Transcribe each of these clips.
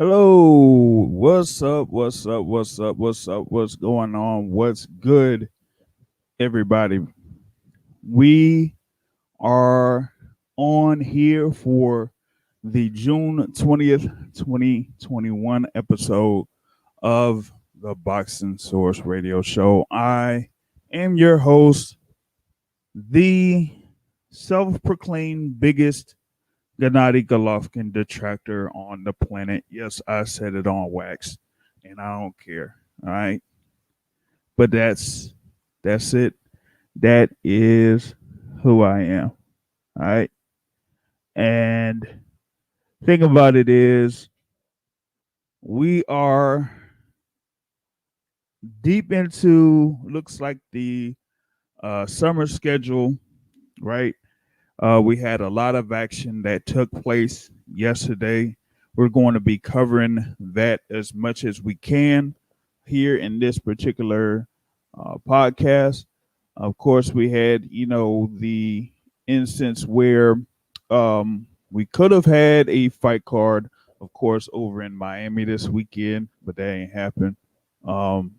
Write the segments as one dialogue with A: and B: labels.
A: Hello, what's up? What's up? What's up? What's up? What's going on? What's good, everybody? We are on here for the June 20th, 2021 episode of the Boxing Source Radio Show. I am your host, the self proclaimed biggest Gennady Golovkin detractor on the planet. Yes, I said it on wax, and I don't care. All right, but that's it. That is who I am. All right, and thing about it is, we are deep into looks like the summer schedule, right? We had a lot of action that took place yesterday. We're going to be covering that as much as we can here in this particular podcast. Of course, we had, the instance where we could have had a fight card, of course, over in Miami this weekend, but that ain't happened. Um,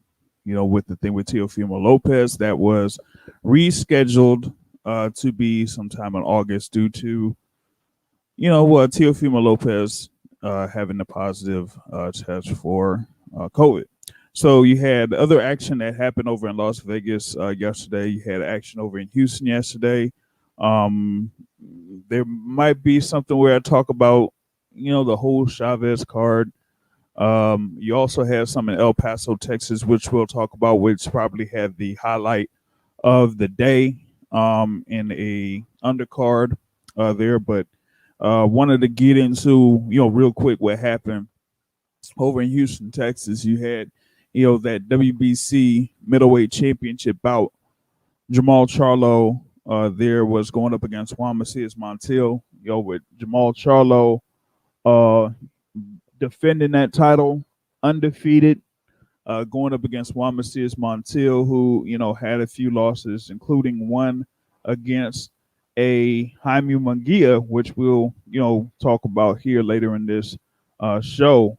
A: with the thing with Teofimo Lopez, that was rescheduled to be sometime in August due to, Teofimo Lopez having a positive test for COVID. So you had other action that happened over in Las Vegas yesterday. You had action over in Houston yesterday. Um, there might be something where I talk about, the whole Chavez card. You also have some in El Paso, Texas, which we'll talk about, which probably had the highlight of the day in a undercard there. But wanted to get into, real quick what happened over in Houston, Texas. You had, that WBC middleweight championship bout. Jermall Charlo there was going up against Juan Macias Montiel, with Jermall Charlo uh, defending that title undefeated, going up against Juan Macias Montiel, who, had a few losses, including one against a Jaime Munguia, which we'll, talk about here later in this show.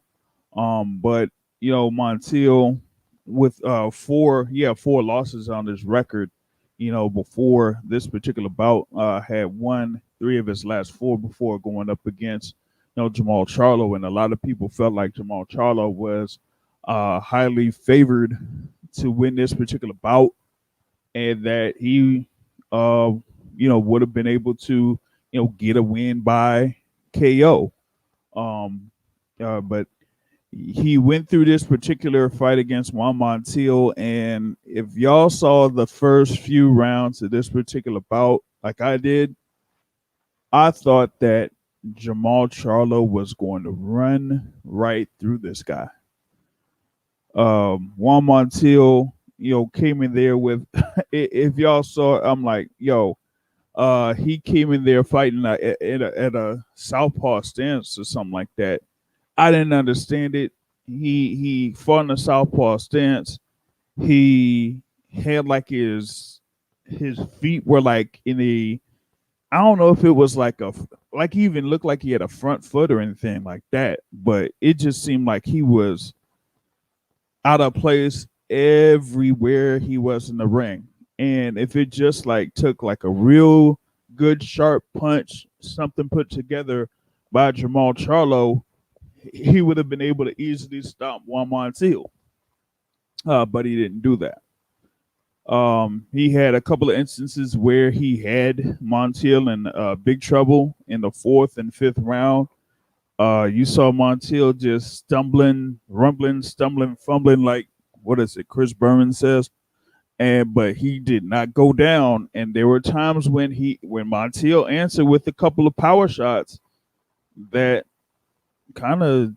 A: But, Montiel with four losses on his record, before this particular bout, had won three of his last four before going up against, Jermall Charlo. And a lot of people felt like Jermall Charlo was highly favored to win this particular bout, and that he, would have been able to, get a win by KO. But he went through this particular fight against Juan Montiel, and if y'all saw the first few rounds of this particular bout, like I did, I thought that Jermall Charlo was going to run right through this guy. Juan Montiel, came in there with, if y'all saw, I'm like, he came in there fighting at a southpaw stance or something like that. I didn't understand it. He fought in a southpaw stance. He had like his feet were like in a, I don't know if it was like he even looked like he had a front foot or anything like that, but it just seemed like he was out of place everywhere he was in the ring. And if it just like took like a real good sharp punch, something put together by Jermall Charlo, he would have been able to easily stop Juan Montiel. But he didn't do that. He had a couple of instances where he had Montiel in big trouble in the fourth and fifth round. You saw Montiel just stumbling, rumbling, stumbling, fumbling, like, what is it, Chris Berman says. But he did not go down. And there were times when Montiel answered with a couple of power shots that kind of,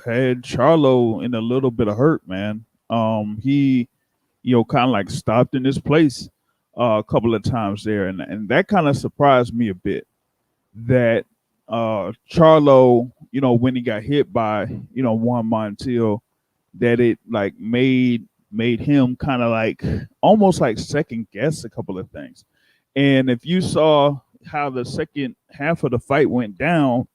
A: had Charlo in a little bit of hurt, man. He, kind of like stopped in his place a couple of times there. And that kind of surprised me a bit that Charlo, when he got hit by, Juan Montiel, that it like made him kind of like almost like second guess a couple of things. And if you saw how the second half of the fight went down,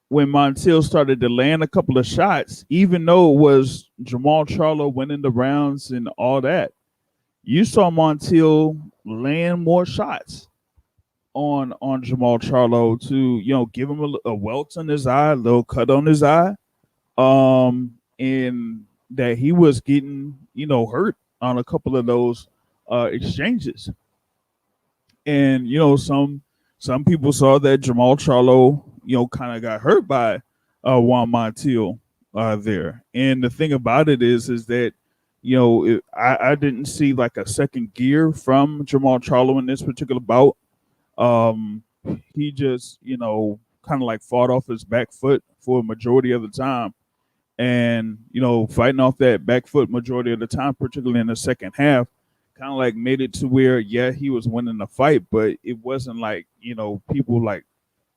A: when Montiel started to land a couple of shots, even though it was Jermall Charlo winning the rounds and all that, you saw Montiel land more shots on Jermall Charlo to give him a welt on his eye, a little cut on his eye, and that he was getting hurt on a couple of those exchanges. And some people saw that Jermall Charlo kind of got hurt by Juan Montiel there. And the thing about it is that I didn't see like a second gear from Jermall Charlo in this particular bout. Um, he just kind of like fought off his back foot for a majority of the time, and fighting off that back foot majority of the time, particularly in the second half, kind of like made it to where he was winning the fight, but it wasn't like people like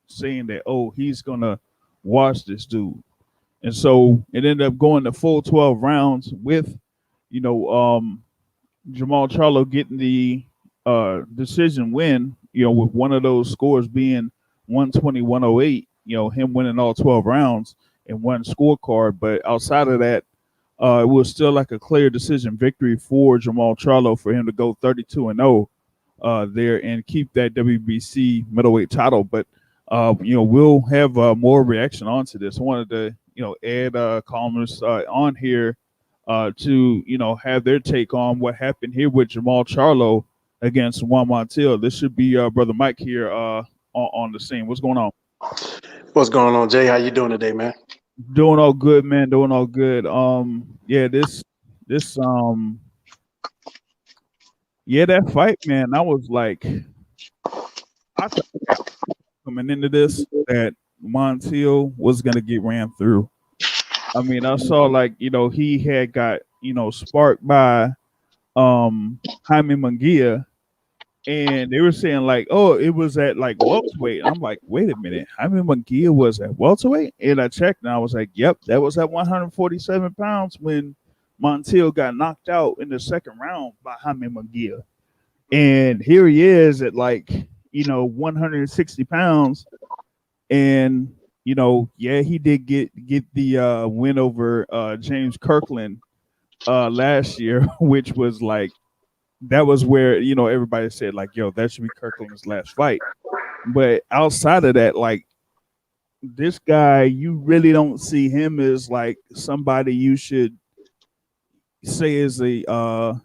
A: saying that, oh, he's gonna wash this dude. And so it ended up going the full 12 rounds with Jermall Charlo getting the decision win, with one of those scores being 120-108, him winning all 12 rounds in one scorecard. But outside of that, it was still like a clear decision victory for Jermall Charlo for him to go 32-0 there and keep that WBC middleweight title. But we'll have more reaction onto this. I wanted to add columnists on here to have their take on what happened here with Jermall Charlo against Juan Montiel. This should be Brother Mike here on the scene. What's going on?
B: What's going on, Jay? How you doing today, man?
A: Doing all good, man. Doing all good. This that fight, man. I was like, I thought coming into this that Montiel was gonna get ran through. I mean, I saw like he had got sparked by Jaime Munguia, and they were saying like, oh, it was at like welterweight. I'm like, wait a minute, Jaime Munguia was at welterweight, and I checked, and I was like, yep, that was at 147 pounds when Montiel got knocked out in the second round by Jaime Munguia, and here he is at like 160 pounds, and he did get the win over James Kirkland last year, which was like, that was where everybody said like, yo, that should be Kirkland's last fight. But outside of that, like, this guy, you really don't see him as like somebody you should say is a a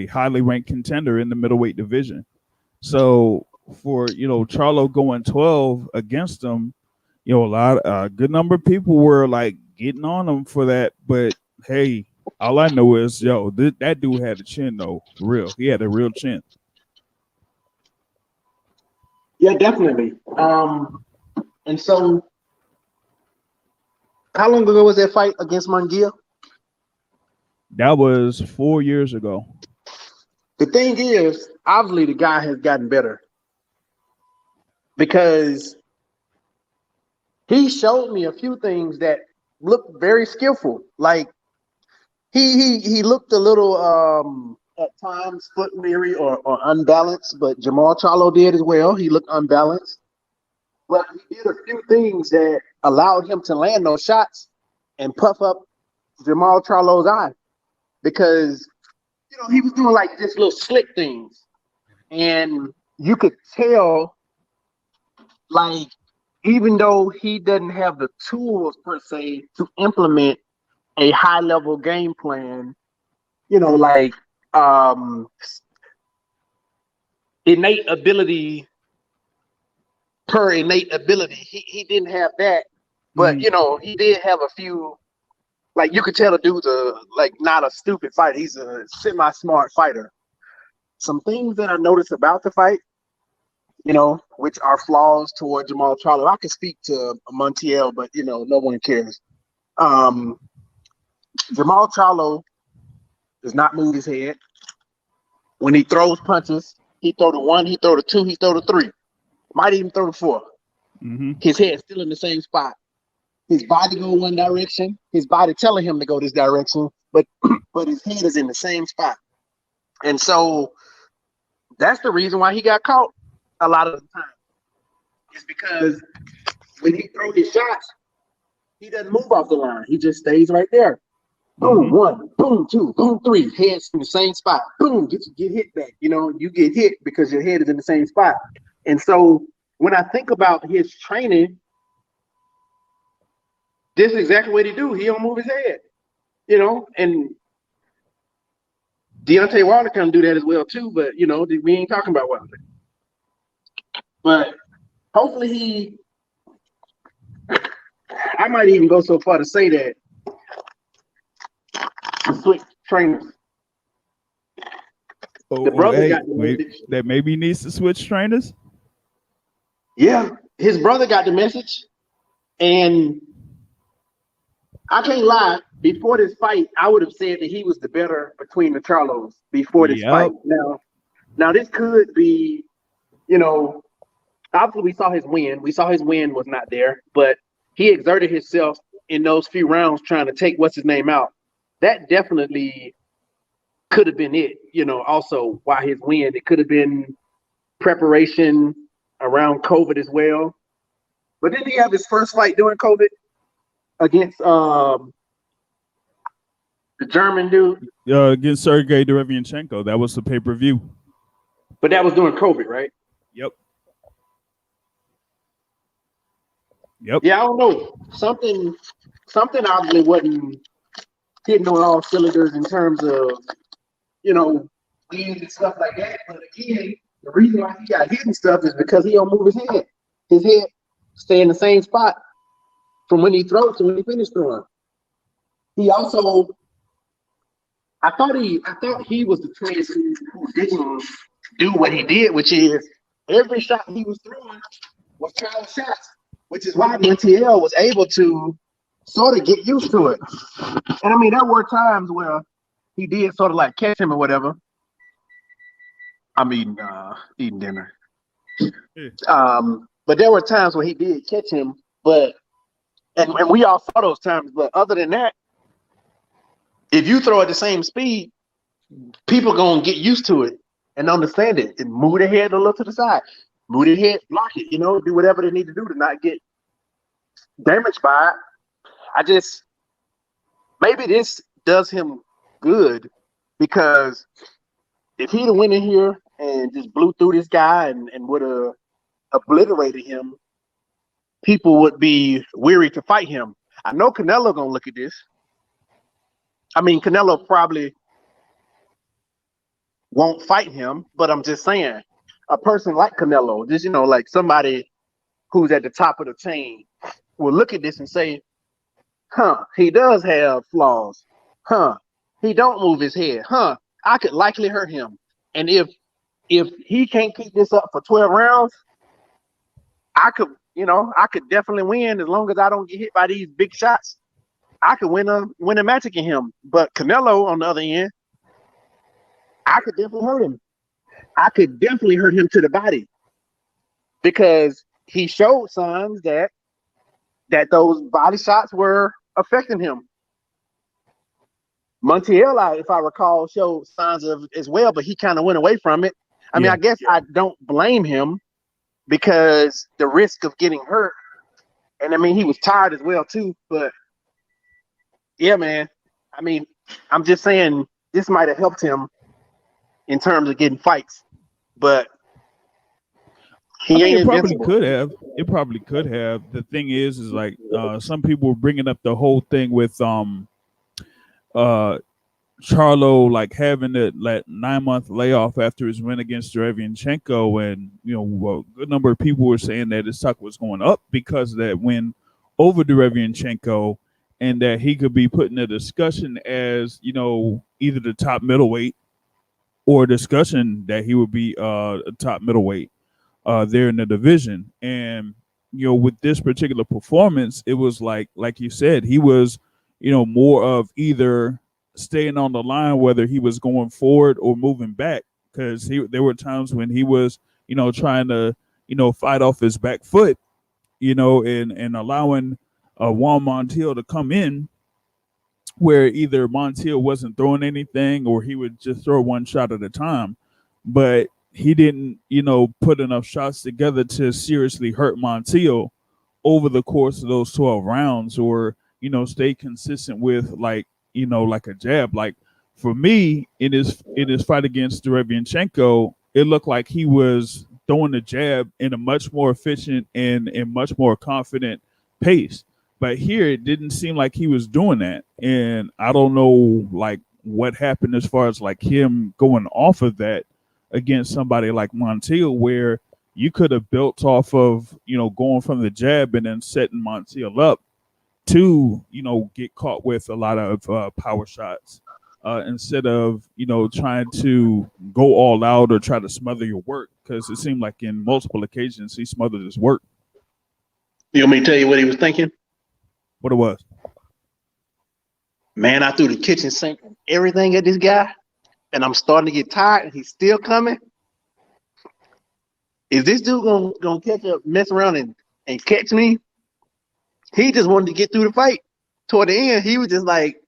A: highly ranked contender in the middleweight division. So for Charlo going 12 against him, a good number of people were like getting on him for that. But hey, all I know is, that dude had a chin though, for real. He had a real chin.
B: Yeah, definitely. And so, how long ago was that fight against Munguia?
A: That was 4 years ago.
B: The thing is, obviously, the guy has gotten better because he showed me a few things that looked very skillful. Like he looked a little at times foot weary or unbalanced, but Jermall Charlo did as well. He looked unbalanced, but he did a few things that allowed him to land those shots and puff up Jermall Charlo's eye, because he was doing like just little slick things, and you could tell, like, even though he doesn't have the tools per se to implement a high level game plan, like innate ability innate ability. He didn't have that, but he did have a few. Like, you could tell the dude's not a stupid fighter. He's a semi-smart fighter. Some things that I noticed about the fight, which are flaws toward Jermall Charlo. I could speak to Montiel, but no one cares. Jermall Charlo does not move his head. When he throws punches, he throw the 1, he throw the 2, he throw the 3. Might even throw the 4.
A: Mm-hmm.
B: His head's still in the same spot. His body go one direction. His body telling him to go this direction, but his head is in the same spot. And so that's the reason why he got caught a lot of the time. It's because when he throws his shots, he doesn't move off the line. He just stays right there. Boom,
A: Mm-hmm.
B: one, boom, two, boom, three. Heads in the same spot. Boom, get hit back. You know, you get hit because your head is in the same spot. And so when I think about his training, this is exactly what he do. He don't move his head. You know, and Deontay Wilder can do that as well too. But you know, we ain't talking about Wilder. But hopefully I might even go so far to say that the switch trainers. The brother
A: Hey,
B: got the
A: wait,
B: message.
A: that maybe needs to switch trainers.
B: Yeah, his brother got the message, and I can't lie. Before this fight, I would have said that he was the better between the Charlos before this fight.
A: Yep.
B: Now this could be, you know, obviously we saw his win. We saw his win was not there, but he exerted himself in those few rounds trying to take what's his name out. That definitely could have been it. You know, also why his win. It could have been preparation around COVID as well. But didn't he have his first fight during COVID against the German dude?
A: Against Sergey Derevianchenko. That was the pay-per-view.
B: But that was during COVID, right?
A: Yep. Yep.
B: Yeah, I don't know. Something obviously wasn't hitting on all cylinders in terms of, you know, wins and stuff like that. But again, the reason why he got hit and stuff is because he don't move his head. His head stay in the same spot from when he throws to when he finishes throwing. He also, I thought he was the trainer who didn't do what he did, which is every shot he was throwing was trial shots, which is why NTL was able to sort of get used to it. And I mean, there were times where he did sort of like catch him or whatever. I'm eating dinner. But there were times where he did catch him, but and we all saw those times. But other than that, if you throw at the same speed, people gonna get used to it and understand it and move their head a little to the side, move their head, block it, you know, do whatever they need to do to not get damaged by it. Maybe this does him good because if he'd have went in here and just blew through this guy and would have obliterated him, people would be weary to fight him. I know Canelo gonna look at this. I mean, Canelo probably won't fight him, but I'm just saying, a person like Canelo, just, you know, like somebody who's at the top of the chain, will look at this and say, he does have flaws. He don't move his head. I could likely hurt him. And if he can't keep this up for 12 rounds, I could definitely win as long as I don't get hit by these big shots. I could win a match against him. But Canelo, on the other end, I could definitely hurt him. I could definitely hurt him to the body because he showed signs that those body shots were affecting him. Montiel, if I recall, showed signs of as well, but he kind of went away from it. I mean, I guess I don't blame him because the risk of getting hurt, and I mean, he was tired as well too. But yeah, man, I mean, I'm just saying this might have helped him in terms of getting fights, but he ain't
A: It probably
B: invincible.
A: could have. It probably could have. The thing is like some people were bringing up the whole thing with Charlo like having that 9-month layoff after his win against Derevianchenko, and a good number of people were saying that his stock was going up because of that win over Derevianchenko, and that he could be put in a discussion as either the top middleweight or a discussion that he would be a top middleweight there in the division. And with this particular performance, it was like you said, he was more of either staying on the line, whether he was going forward or moving back, because there were times when he was trying to fight off his back foot, and allowing Juan Montiel to come in, where either Montiel wasn't throwing anything or he would just throw one shot at a time, but he didn't put enough shots together to seriously hurt Montiel over the course of those 12 rounds, or stay consistent with, like, like a jab. Like, for me, in his fight against Derevianchenko, it looked like he was throwing the jab in a much more efficient and much more confident pace. But here, it didn't seem like he was doing that, and I don't know, like, what happened as far as like him going off of that against somebody like Montiel, where you could have built off of going from the jab and then setting Montiel up to get caught with a lot of power shots, instead of trying to go all out or try to smother your work, because it seemed like in multiple occasions he smothered his work.
B: You want me to tell you what he was thinking?
A: What it was?
B: Man, I threw the kitchen sink and everything at this guy, and I'm starting to get tired, and he's still coming. Is this dude gonna catch up, mess around, and catch me? He just wanted to get through the fight. Toward the end, he was just like,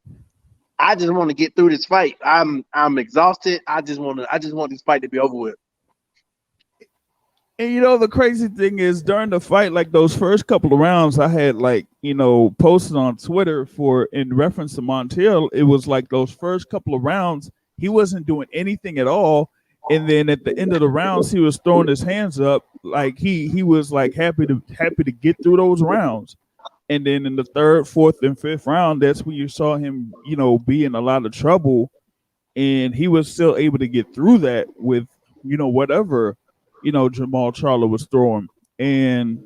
B: I just want to get through this fight. I'm exhausted. I just want this fight to be over with.
A: And the crazy thing is, during the fight, like those first couple of rounds, I had, like, posted on Twitter for in reference to Montiel. It was like those first couple of rounds, he wasn't doing anything at all. And then at the end of the rounds, he was throwing his hands up, like he was like happy to get through those rounds. And then in the third, fourth, and fifth round, that's when you saw him, be in a lot of trouble. And he was still able to get through that with, whatever, Jermall Charlo was throwing. And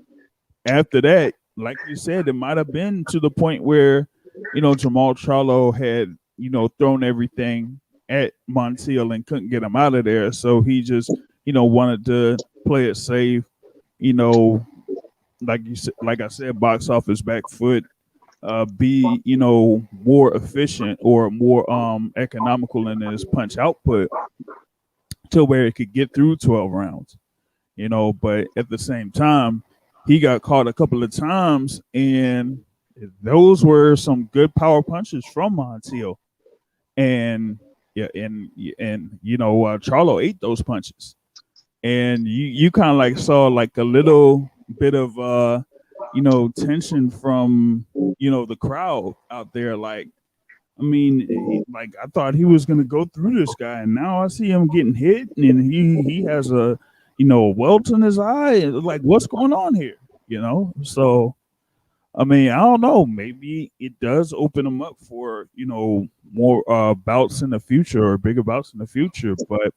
A: after that, like you said, it might have been to the point where, Jermall Charlo had, thrown everything at Montiel and couldn't get him out of there. So he just, wanted to play it safe, like you said, like I said, box off his back foot, be more efficient or more economical in his punch output, to where it could get through 12 rounds. But at the same time, he got caught a couple of times, and those were some good power punches from Montiel. And Charlo ate those punches, and you kind of like saw like a little bit of tension from the crowd out there. Like, I mean, like, I thought he was gonna go through this guy, and now I see him getting hit, and he has a welt in his eye. Like, what's going on here? So I mean, I don't know. Maybe it does open him up for more bouts in the future, or bigger bouts in the future. But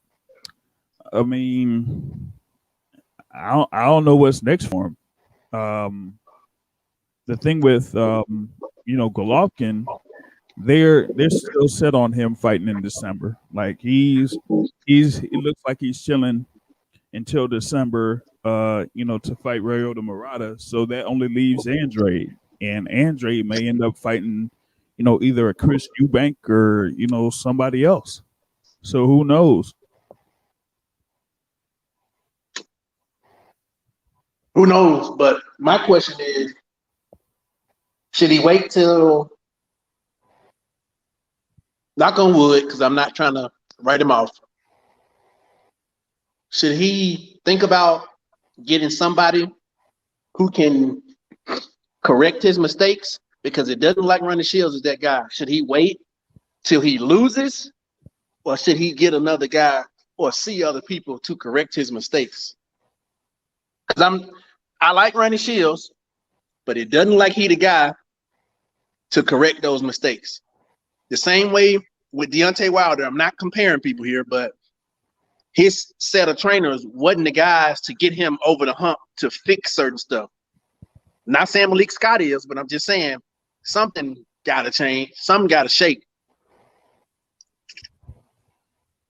A: I mean, I don't know what's next for him. The thing with Golovkin, they're still set on him fighting in December. Like, he looks like he's chilling until December, to fight Ryota Murata. So that only leaves Andre, and Andre may end up fighting, either a Chris Eubank or somebody else. So who knows?
B: Who knows? But my question is, should he wait till, knock on wood, because I'm not trying to write him off, should he think about getting somebody who can correct his mistakes? Because it doesn't like Ronnie Shields is that guy. Should he wait till he loses, or should he get another guy or see other people to correct his mistakes? Because I like Ronnie Shields, but it doesn't like he the guy to correct those mistakes. The same way with Deontay Wilder. I'm not comparing people here, but his set of trainers wasn't the guys to get him over the hump to fix certain stuff. Not saying Malik Scott is, but I'm just saying something got to change. Something got to shake.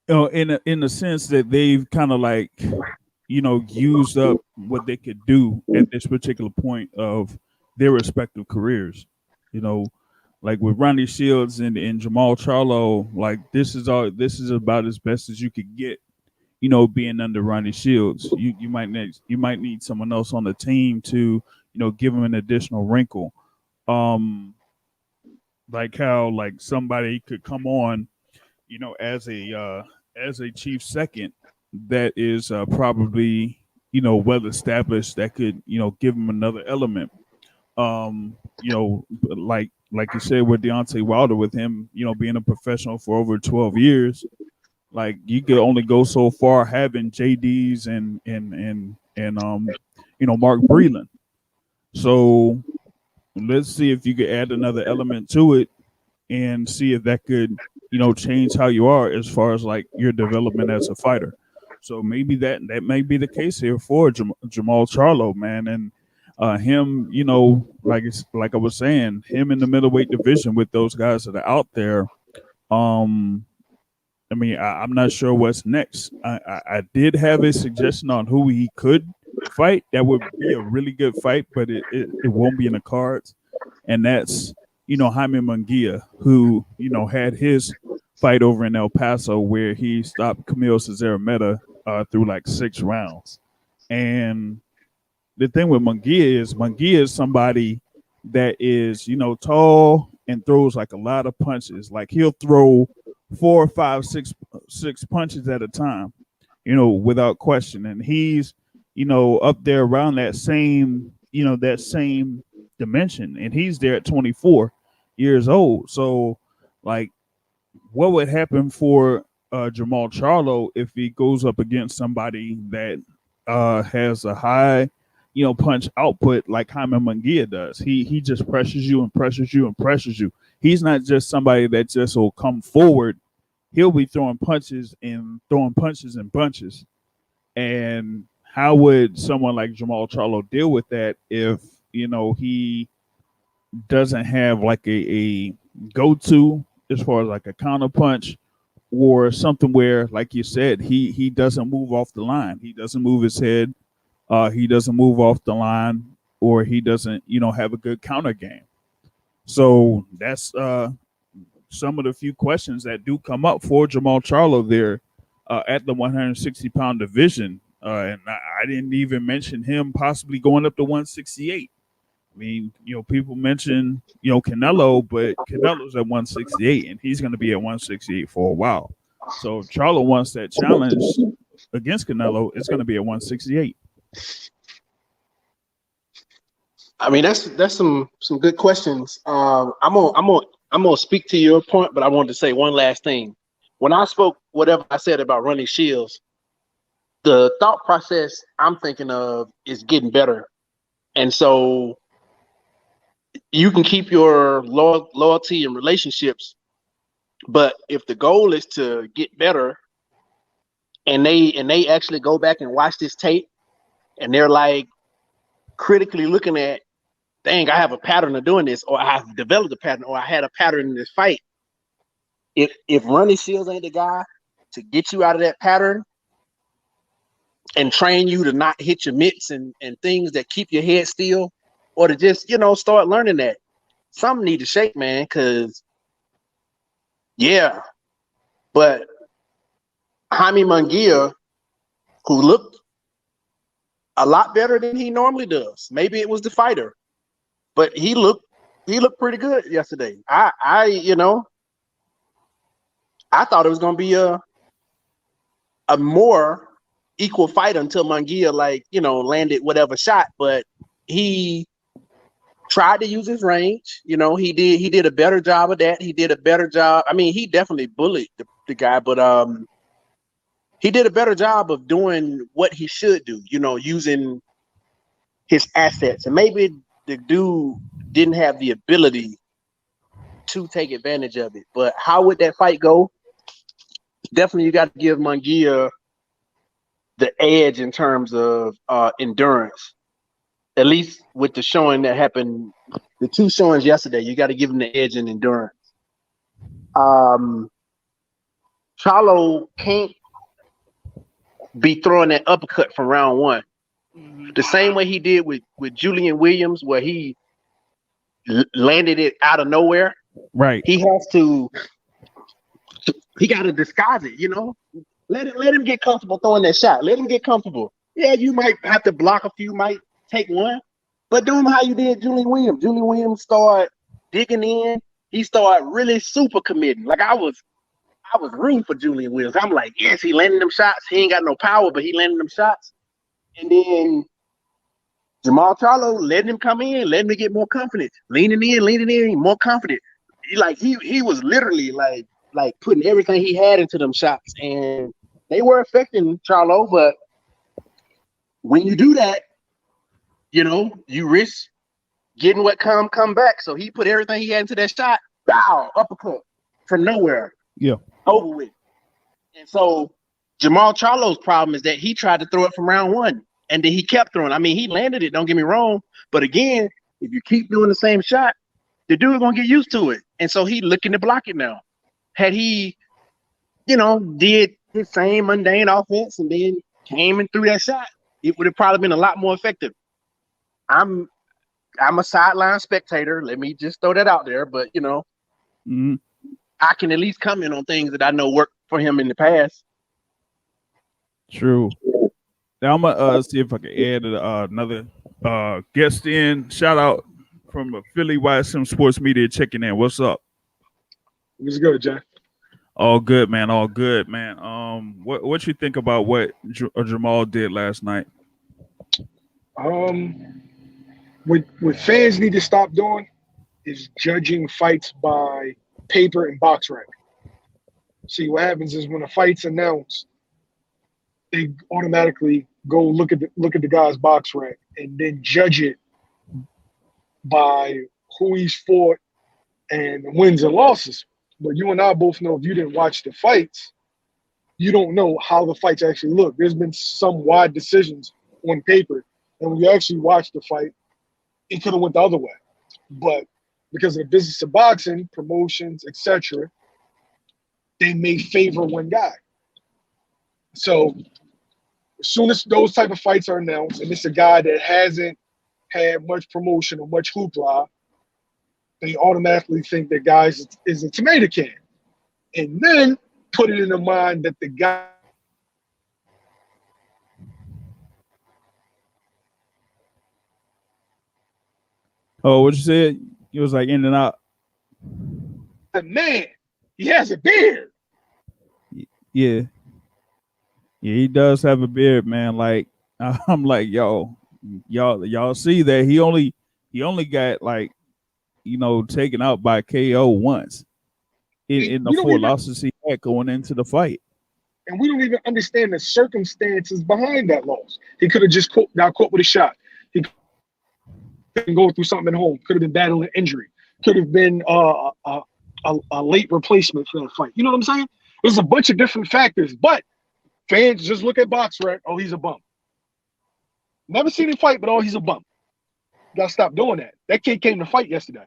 A: In the sense that they've kind of like, used up what they could do at this particular point of their respective careers. Like with Ronnie Shields and Jermall Charlo, like this is about as best as you could get. Being under Ronnie Shields, you might need someone else on the team to give him an additional wrinkle. Like how like somebody could come on, as a chief second that is probably well established, that could give him another element. You know, like you said with Deontay Wilder, with him, you know, being a professional for over 12 years, like you could only go so far having JDs and you know, Mark Breland. So let's see if you could add another element to it and see if that could, you know, change how you are as far as like your development as a fighter. So maybe that may be the case here for Jermall Charlo, man, and him, you know, like I was saying, him in the middleweight division with those guys that are out there. Um, I mean, I'm not sure what's next. I did have a suggestion on who he could fight. That would be a really good fight, but it won't be in the cards. And that's, you know, Jaime Munguia, who, you know, had his fight over in El Paso where he stopped Camille Cesare Meta through like 6 rounds. And the thing with Munguia is somebody that is, you know, tall and throws like a lot of punches. Like he'll throw four, five, six punches at a time, you know, without question. And he's, you know, up there around that same, you know, that same dimension. And he's there at 24 years old. So, like, what would happen for Jermall Charlo if he goes up against somebody that has a high, you know, punch output like Jaime Munguia does? He just pressures you and pressures you and pressures you. He's not just somebody that just will come forward. He'll be throwing punches and bunches. And how would someone like Jermall Charlo deal with that if, you know, he doesn't have like a go to as far as like a counter punch or something where, like you said, he doesn't move off the line. He doesn't move his head. He doesn't move off the line, or he doesn't, you know, have a good counter game. So that's some of the few questions that do come up for Jermall Charlo there at the 160-pound division. And I didn't even mention him possibly going up to 168. I mean, you know, people mention, you know, Canelo, but Canelo's at 168 and he's going to be at 168 for a while. So if Charlo wants that challenge against Canelo, it's going to be at 168.
B: I mean, that's some good questions. I'm gonna speak to your point, but I wanted to say one last thing. When I spoke whatever I said about running shields, the thought process I'm thinking of is getting better, and so you can keep your loyalty and relationships, but if the goal is to get better, and they actually go back and watch this tape, and they're like critically looking at, dang, I have a pattern of doing this, or I have developed a pattern, or I had a pattern in this fight. If Ronnie Shields ain't the guy to get you out of that pattern and train you to not hit your mitts and things that keep your head still, or to just, you know, start learning that, something need to shake, man, because, yeah. But Jaime Munguia, who looked a lot better than he normally does, maybe it was the fighter, but he looked pretty good yesterday. You know, I thought it was gonna be a more equal fight until Munguia, like, you know, landed whatever shot, but he tried to use his range. You know, he did a better job of that. He did a better job. I mean, he definitely bullied the guy, but he did a better job of doing what he should do, you know, using his assets. And maybe the dude didn't have the ability to take advantage of it. But how would that fight go? Definitely you got to give Munguia the edge in terms of endurance. At least with the showing that happened, the two showings yesterday, you got to give him the edge in endurance. Charlo can't be throwing that uppercut from round one. The same way he did with Julian Williams, where he landed it out of nowhere.
A: Right.
B: He has to. He got to disguise it, you know. Let him get comfortable throwing that shot. Let him get comfortable. Yeah, you might have to block a few, might take one, but do him how you did Julian Williams. Julian Williams started digging in. He started really super committing. Like I was rooting for Julian Williams. I'm like, yes, he landing them shots. He ain't got no power, but he landing them shots. And then Jamal Charlo letting him come in, letting him get more confident, leaning in, more confident. He was literally like putting everything he had into them shots, and they were affecting Charlo. But when you do that, you risk getting what come back. So he put everything he had into that shot. Bow, uppercut from nowhere.
A: Yeah.
B: Over with. And so Jamal Charlo's problem is that he tried to throw it from round one, and then he kept throwing. I mean, he landed it, don't get me wrong. But again, if you keep doing the same shot, the dude's going to get used to it. And so he looking to block it now. Had he, did his same mundane offense and then came and threw that shot, it would have probably been a lot more effective. I'm a sideline spectator. Let me just throw that out there. But,
A: Mm-hmm.
B: I can at least comment on things that I know worked for him in the past.
A: True. Now I'm gonna see if I can add another guest in. Shout out from the Philly YSM Sports Media checking in. What's up?
C: What's good, Jay?
A: All good, man. All good, man. What you think about what Jermall did last night?
C: What fans need to stop doing is judging fights by paper and box rank. See, what happens is when a fight's announced, they automatically go look at the guy's box rank and then judge it by who he's fought and wins and losses. But you and I both know if you didn't watch the fights, you don't know how the fights actually look. There's been some wide decisions on paper, and when you actually watch the fight, it could have went the other way. But because of the business of boxing, promotions, etc., they may favor one guy. So as soon as those type of fights are announced, and it's a guy that hasn't had much promotion or much hoopla, they automatically think that guy is a tomato can. And then put it in the mind that the guy
A: Oh, what you said? It was like in and out.
C: the man, he has a beard.
A: Yeah. Yeah, he does have a beard, man. Like I'm like, y'all see that he only got like, taken out by KO once in the four losses he had going into the fight.
C: And we don't even understand the circumstances behind that loss. He could have just got caught with a shot. He could have been going through something at home. Could have been battling injury. Could have been a late replacement for that fight. You know what I'm saying? There's a bunch of different factors, but fans just look at box rec. Oh, he's a bum. Never seen him fight, but oh, he's a bum. Gotta stop doing that. That kid came to fight yesterday.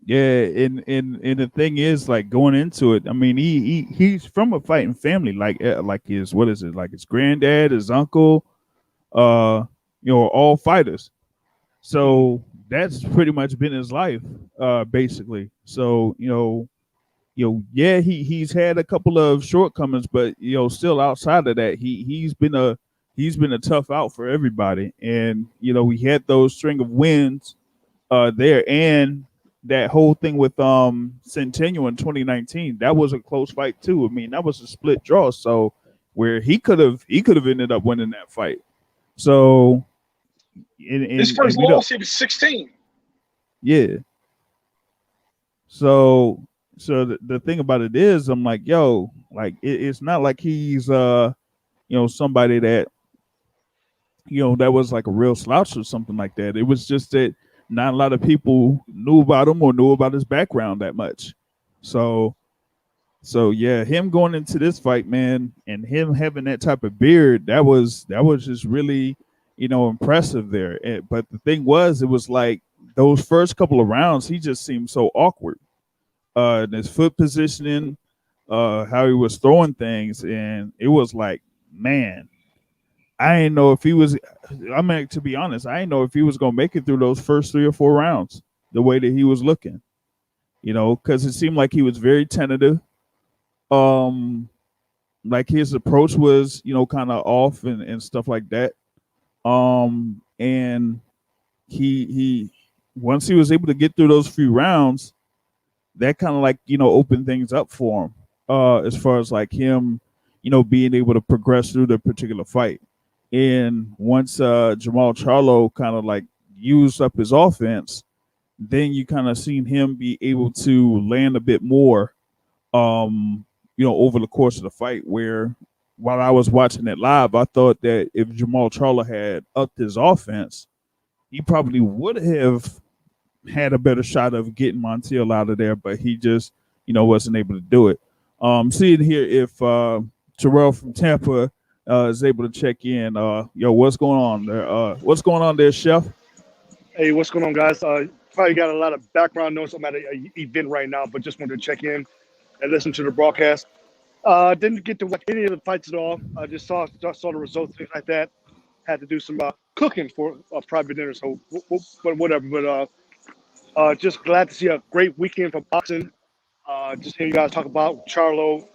A: Yeah, and the thing is, like going into it, I mean, he's from a fighting family, like his what is it, like his granddad, his uncle, all fighters. So that's pretty much been his life, basically. So yeah, he's had a couple of shortcomings, but still outside of that, he's been a tough out for everybody, and we had those string of wins there, and that whole thing with Centennial in 2019, that was a close fight too. I mean, that was a split draw, so where he could have ended up winning that fight. So
C: his first loss, he was 16.
A: Yeah. So the thing about it is, I'm like, it's not like he's somebody that that was like a real slouch or something like that. It was just that not a lot of people knew about him or knew about his background that much. So yeah, him going into this fight, man, and him having that type of beard, that was just really, impressive there. But the thing was, it was like those first couple of rounds, he just seemed so awkward. His foot positioning, how he was throwing things, and it was like, man, I didn't know if he was. I mean, to be honest, I didn't know if he was gonna make it through those first 3 or 4 rounds the way that he was looking. Because it seemed like he was very tentative. Like his approach was, kind of off and stuff like that. And he once he was able to get through those few rounds, that kind of like opened things up for him. As far as like him, being able to progress through the particular fight. And once Jermall Charlo kind of like used up his offense, then you kind of seen him be able to land a bit more, um, over the course of the fight. Where while I was watching it live, I thought that if Jermall Charlo had upped his offense, he probably would have had a better shot of getting Montiel out of there, but he just, wasn't able to do it. Seeing here if Terrell from Tampa is able to check in. Yo, what's going on there? What's going on there, Chef?
D: Hey, what's going on, guys? Probably got a lot of background noise. I'm at an event right now, but just wanted to check in and listen to the broadcast. Didn't get to watch any of the fights at all. I just saw the results, things like that. Had to do some cooking for a private dinner, so but whatever. But just glad to see a great weekend for boxing. Just hearing you guys talk about Charlo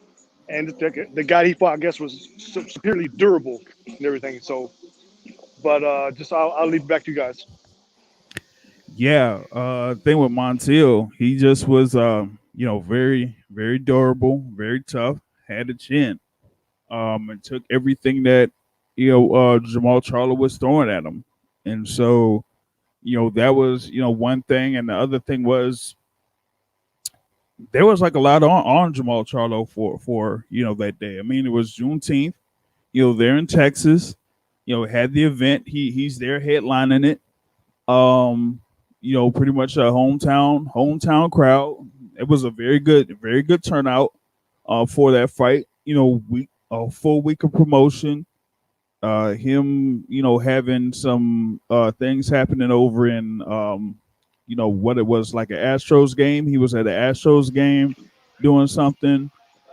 D: and the guy he fought, I guess, was superiorly durable and everything. So, but just I'll leave it back to you guys.
A: Yeah, thing with Montiel, he just was, very, very durable, very tough, had a chin, and took everything that, Jamal Charlo was throwing at him. And so, that was, one thing. And the other thing was there was like a lot on Jamal Charlo for, that day. I mean, it was Juneteenth, there in Texas, had the event. He's there headlining it. Um, pretty much a hometown crowd. It was a very good turnout for that fight. A full week of promotion. Him, having some things happening over in what it was like an Astros game. He was at an Astros game doing something.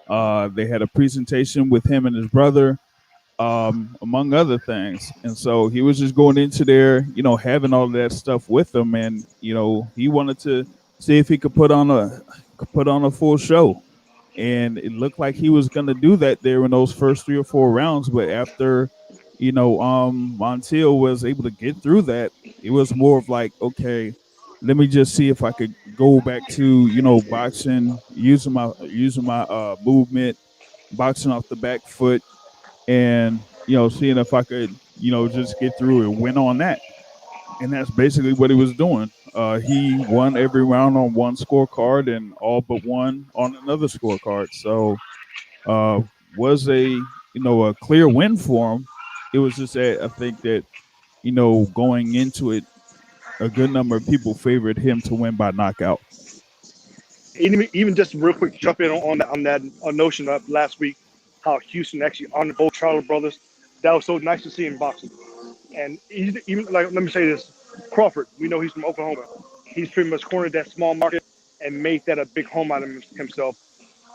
A: They had a presentation with him and his brother, among other things. And so he was just going into there, having all of that stuff with him, and he wanted to see if he could put on a full show. And it looked like he was going to do that there in those first 3 or 4 rounds. But after, Montiel was able to get through that, it was more of like, okay, let me just see if I could go back to, boxing, using my movement, boxing off the back foot, and seeing if I could just get through and win on that. And that's basically what he was doing. He won every round on one scorecard and all but one on another scorecard. So uh, was a clear win for him. It was just that I think that going into it, a good number of people favored him to win by knockout.
D: Even just real quick, jump in on that notion of last week, how Houston actually honored both Charlo brothers. That was so nice to see in boxing. And even like, let me say this, Crawford, we know he's from Oklahoma. He's pretty much cornered that small market and made that a big home out of himself.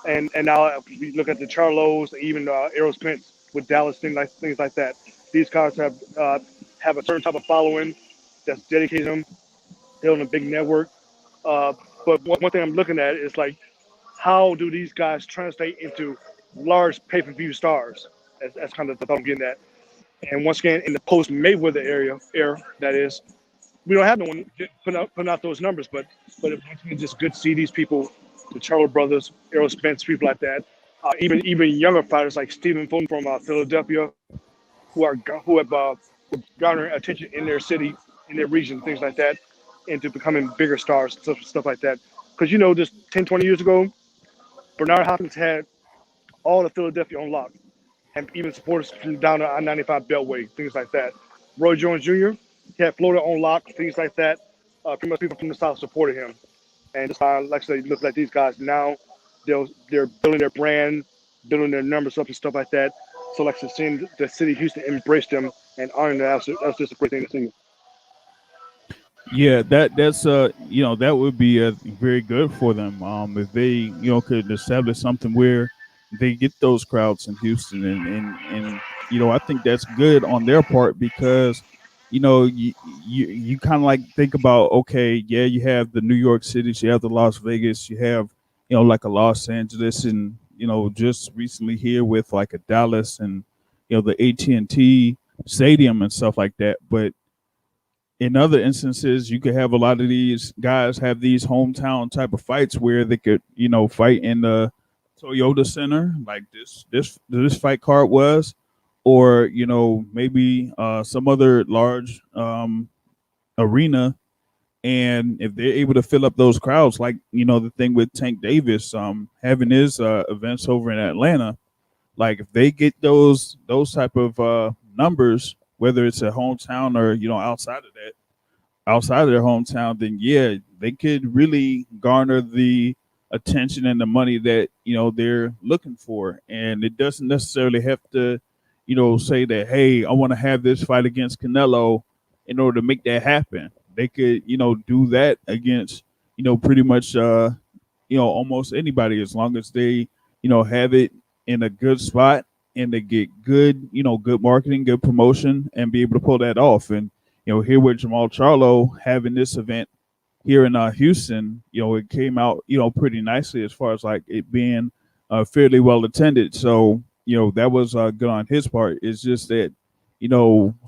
D: And now if we look at the Charlos, even Errol Spence with Dallas, things like that. These guys have a certain type of following that's dedicated to them, building a big network. Uh, but one thing I'm looking at is like, how do these guys translate into large pay-per-view stars? That's kind of the thought I'm getting at. And once again, in the post Mayweather era, that is, we don't have no one putting out those numbers. But it's just good to see these people, the Charlo brothers, Errol Spence, people like that. Even younger fighters like Stephen Fulton from Philadelphia, who have garnered attention in their city, in their region, things like that, into becoming bigger stars, stuff like that. Because just 10, 20 years ago, Bernard Hopkins had all of Philadelphia on lock, and even supporters from down the I-95 Beltway, things like that. Roy Jones Jr. He had Florida on lock, things like that. Pretty much people from the South supported him, and just like I say, it looks like these guys now they're building their brand, building their numbers up and stuff like that. So like I said, seeing the city of Houston embrace them and honor them, that's just a great thing to see.
A: Yeah, that would be very good for them. If they could establish something where they get those crowds in Houston, and I think that's good on their part because you kind of like think about, okay, yeah, you have the New York cities, you have the Las Vegas, you have like a Los Angeles, and just recently here with like a Dallas and the AT&T stadium and stuff like that. But in other instances, you could have a lot of these guys have these hometown type of fights where they could, fight in the Toyota Center, like this fight card was, or maybe some other large arena. And if they're able to fill up those crowds, like the thing with Tank Davis having his events over in Atlanta, like if they get those type of numbers, whether it's a hometown or outside of that, outside of their hometown, then yeah, they could really garner the attention and the money that they're looking for. And it doesn't necessarily have to, say that, hey, I want to have this fight against Canelo in order to make that happen. They could, do that against, pretty much almost anybody, as long as they, have it in a good spot and they get good, good marketing, good promotion, and be able to pull that off. And here with Jermall Charlo having this event here in Houston, it came out, pretty nicely as far as like it being fairly well attended. So, that was good on his part. It's just that,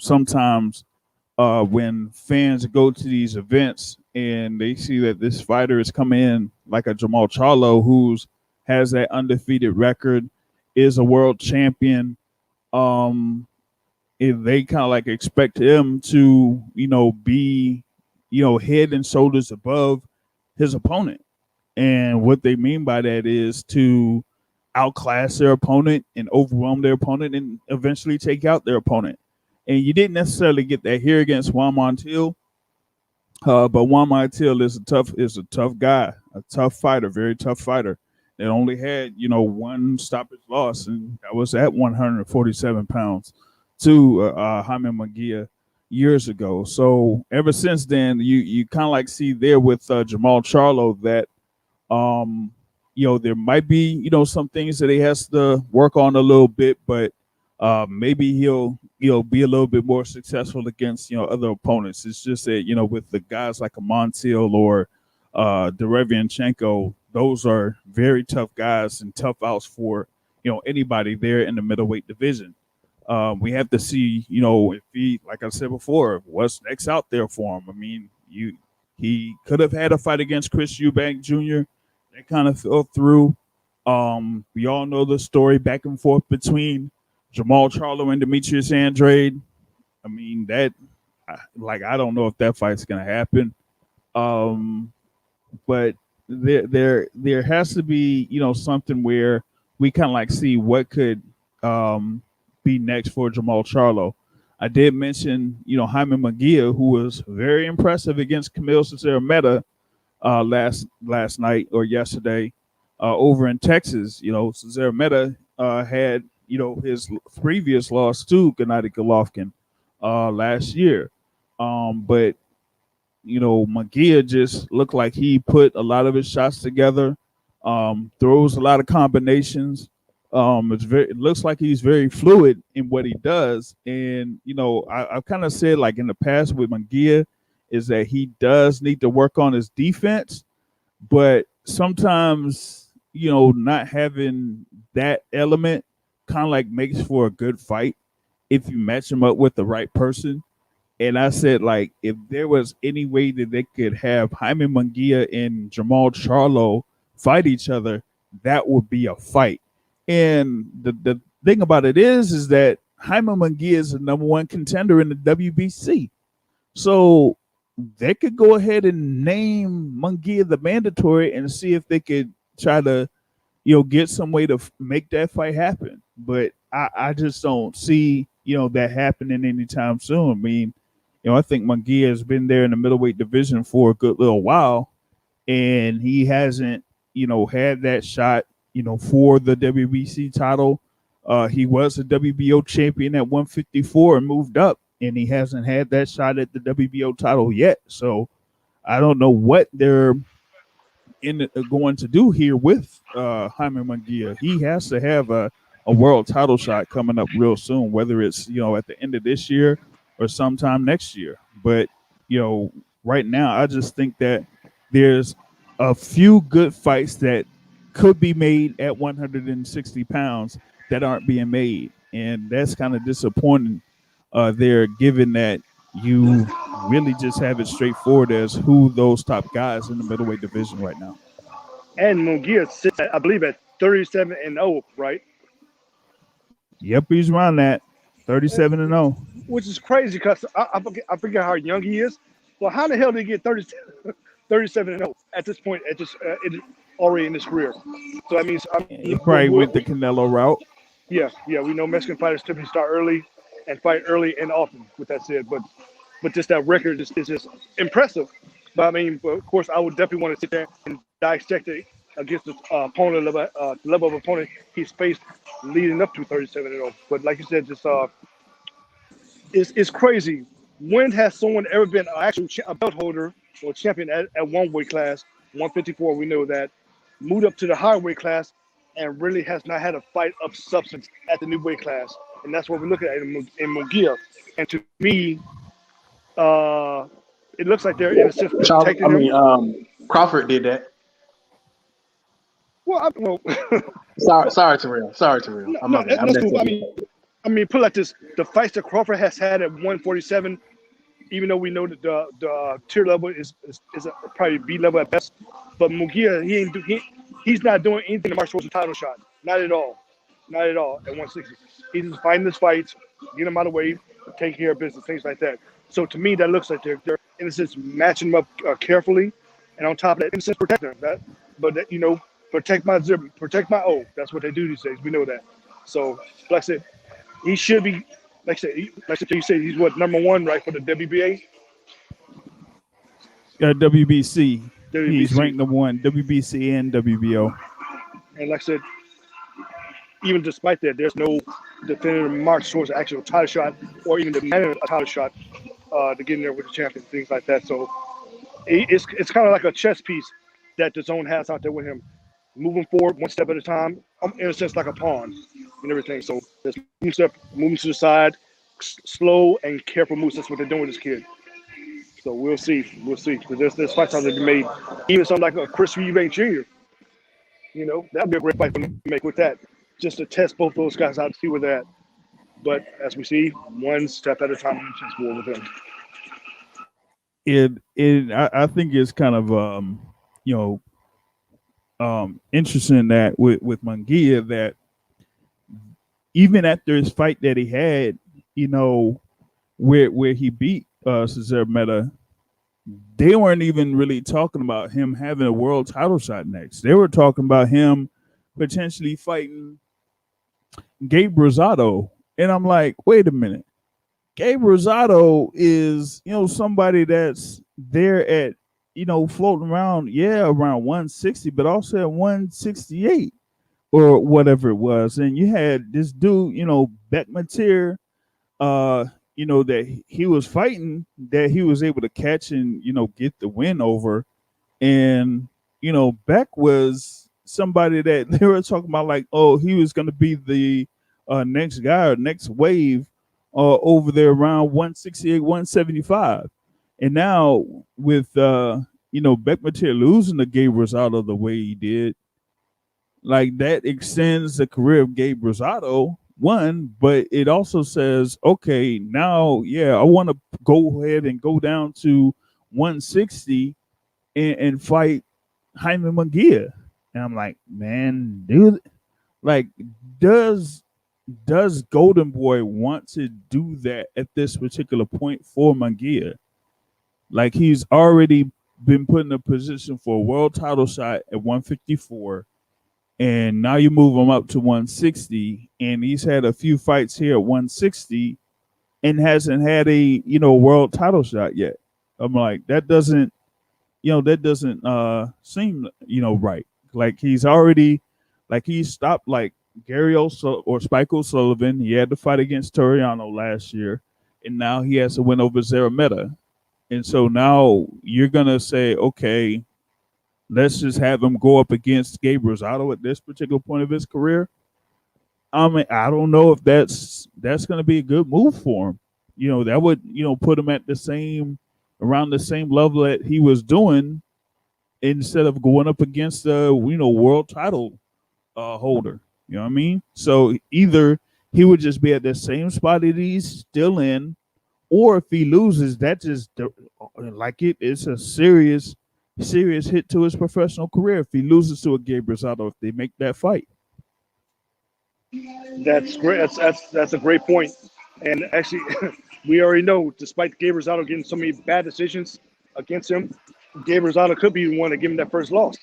A: sometimes when fans go to these events and they see that this fighter is coming in like a Jermall Charlo, who's has that undefeated record, is a world champion, if they kind of like expect him to, be, head and shoulders above his opponent. And what they mean by that is to outclass their opponent and overwhelm their opponent and eventually take out their opponent. And you didn't necessarily get that here against Juan Montiel, but Juan Montiel is a tough guy, a tough fighter, very tough fighter. That only had one stoppage loss, and that was at 147 pounds to Jaime Munguia years ago. So ever since then, you kind of like see there with Jermall Charlo that there might be some things that he has to work on a little bit, but maybe he'll be a little bit more successful against other opponents. It's just that with the guys like a Montiel or Derevianchenko, those are very tough guys and tough outs for anybody there in the middleweight division. We have to see if he, like I said before, what's next out there for him. I mean, he could have had a fight against Chris Eubank Jr. That kind of fell through. We all know the story back and forth between Jermall Charlo and Demetrius Andrade. I mean, that, I don't know if that fight's gonna happen. But there has to be something where we kind of like see what could be next for Jermall Charlo. I did mention Jaime Munguia, who was very impressive against Camille Cesaro-Meta last night or yesterday over in Texas. Cesaro-Meta had his previous loss to Gennady Golovkin last year, but Munguia just looked like he put a lot of his shots together, throws a lot of combinations. It looks like he's very fluid in what he does. And, I've kind of said, like in the past with Munguia, is that he does need to work on his defense, but sometimes, not having that element kind of like makes for a good fight if you match him up with the right person. And I said, like, if there was any way that they could have Jaime Munguia and Jermall Charlo fight each other, that would be a fight. And the thing about it is that Jaime Munguia is the number one contender in the WBC. So they could go ahead and name Munguia the mandatory and see if they could try to, get some way to make that fight happen. But I just don't see, that happening anytime soon. I mean, I think Munguia has been there in the middleweight division for a good little while, and he hasn't, had that shot, for the WBC title. He was a WBO champion at 154 and moved up, and he hasn't had that shot at the WBO title yet. So I don't know what they're going to do here with Jaime Munguia. He has to have a world title shot coming up real soon, whether it's, at the end of this year or sometime next year. But, right now, I just think that there's a few good fights that could be made at 160 pounds that aren't being made. And that's kind of disappointing there, given that you really just have it straightforward as who those top guys in the middleweight division right now.
D: And Munguia sits, I believe, at 37-0, right?
A: Yep, he's around that. 37-0.
D: which is crazy because I forget how young he is. Well, how the hell did he get 37-0 at this point? Already in his career. So that means
A: He probably went the Canelo route.
D: yeah, we know Mexican fighters typically start early and fight early and often. With that said, but just that record is just impressive. But I mean, but of course, I would definitely want to sit there and dissect it against the opponent level of opponent he's faced leading up to 37-0. But like you said, just it's crazy. When has someone ever been an actual a belt holder or champion at one weight class, 154? We know that moved up to the higher weight class and really has not had a fight of substance at the new weight class, and that's what we're looking at in Munguia. And to me, it looks like they're in a sense protecting him.
B: Crawford did that.
D: Well,
B: Sorry, Terrell. I'm
D: no,
B: not bad.
D: that's cool. I mean, put it like this: the fights that Crawford has had at 147, even though we know that the tier level is probably B level at best, but Munguia he's not doing anything to march towards a title shot. Not at all at 160. He's just fighting his fights, get him out of the way, taking care of business, things like that. So to me, that looks like they're in a sense matching him up carefully, and on top of that, in a sense protecting him. Protect my zip, protect my O. That's what they do these days. We know that. So like I said, he should be, you said, he's what, number one, right, for the WBA?
A: WBC. He's ranked number one, WBC and WBO.
D: And like I said, even despite that, there's no definitive march towards an actual title shot or even demanding a title shot to get in there with the champion, things like that. So it's kind of like a chess piece that the zone has out there with him, moving forward one step at a time, in a sense like a pawn and everything. So there's moving to the side, slow and careful moves. That's what they're doing with this kid. So we'll see. Because there's fights out there to be made. Even something like a Chris Eubank Jr. That'd be a great fight for them to make with that, just to test both those guys out to see where they're at. But as we see, one step at a time in the chessboard with him.
A: I think it's kind of interesting that with Munguia, that even after his fight that he had, where he beat Cesar Meta, they weren't even really talking about him having a world title shot next. They were talking about him potentially fighting Gabe Rosado. And I'm like, wait a minute. Gabe Rosado is, somebody that's there at, floating around, around 160, but also at 168 or whatever it was. And you had this dude, Beckmatir, that he was fighting, that he was able to catch and, get the win over. And, Beck was somebody that they were talking about like, oh, he was going to be the next guy or next wave over there around 168, 175. And now with Beckmatir losing to Gabe Rosado the way he did, like that extends the career of Gabe Rosado, one, but it also says, okay, now, I want to go ahead and go down to 160 and fight Jaime Munguia. And I'm like, man, dude, like, does Golden Boy want to do that at this particular point for Munguia? Like, he's already been put in a position for a world title shot at 154, and now you move him up to 160, and he's had a few fights here at 160 and hasn't had a world title shot yet. I'm like, that doesn't seem right. Like, he's already, like, he stopped like Gary or Spike O'Sullivan. He had to fight against Toriano last year, and now he has to win over Zarameta. And so now you're gonna say, okay, let's just have him go up against Gabe Rosado at this particular point of his career. I mean, I don't know if that's gonna be a good move for him. That would put him at around the same level that he was doing, instead of going up against the world title holder. You know what I mean? So either he would just be at the same spot that he's still in, or if he loses, that just it's a serious hit to his professional career if he loses to a Gabe Rosado, if they make that fight.
D: That's great. That's a great point. And actually, we already know, despite Gabe Rosado getting so many bad decisions against him, Gabe Rosado could be the one to give him that first loss.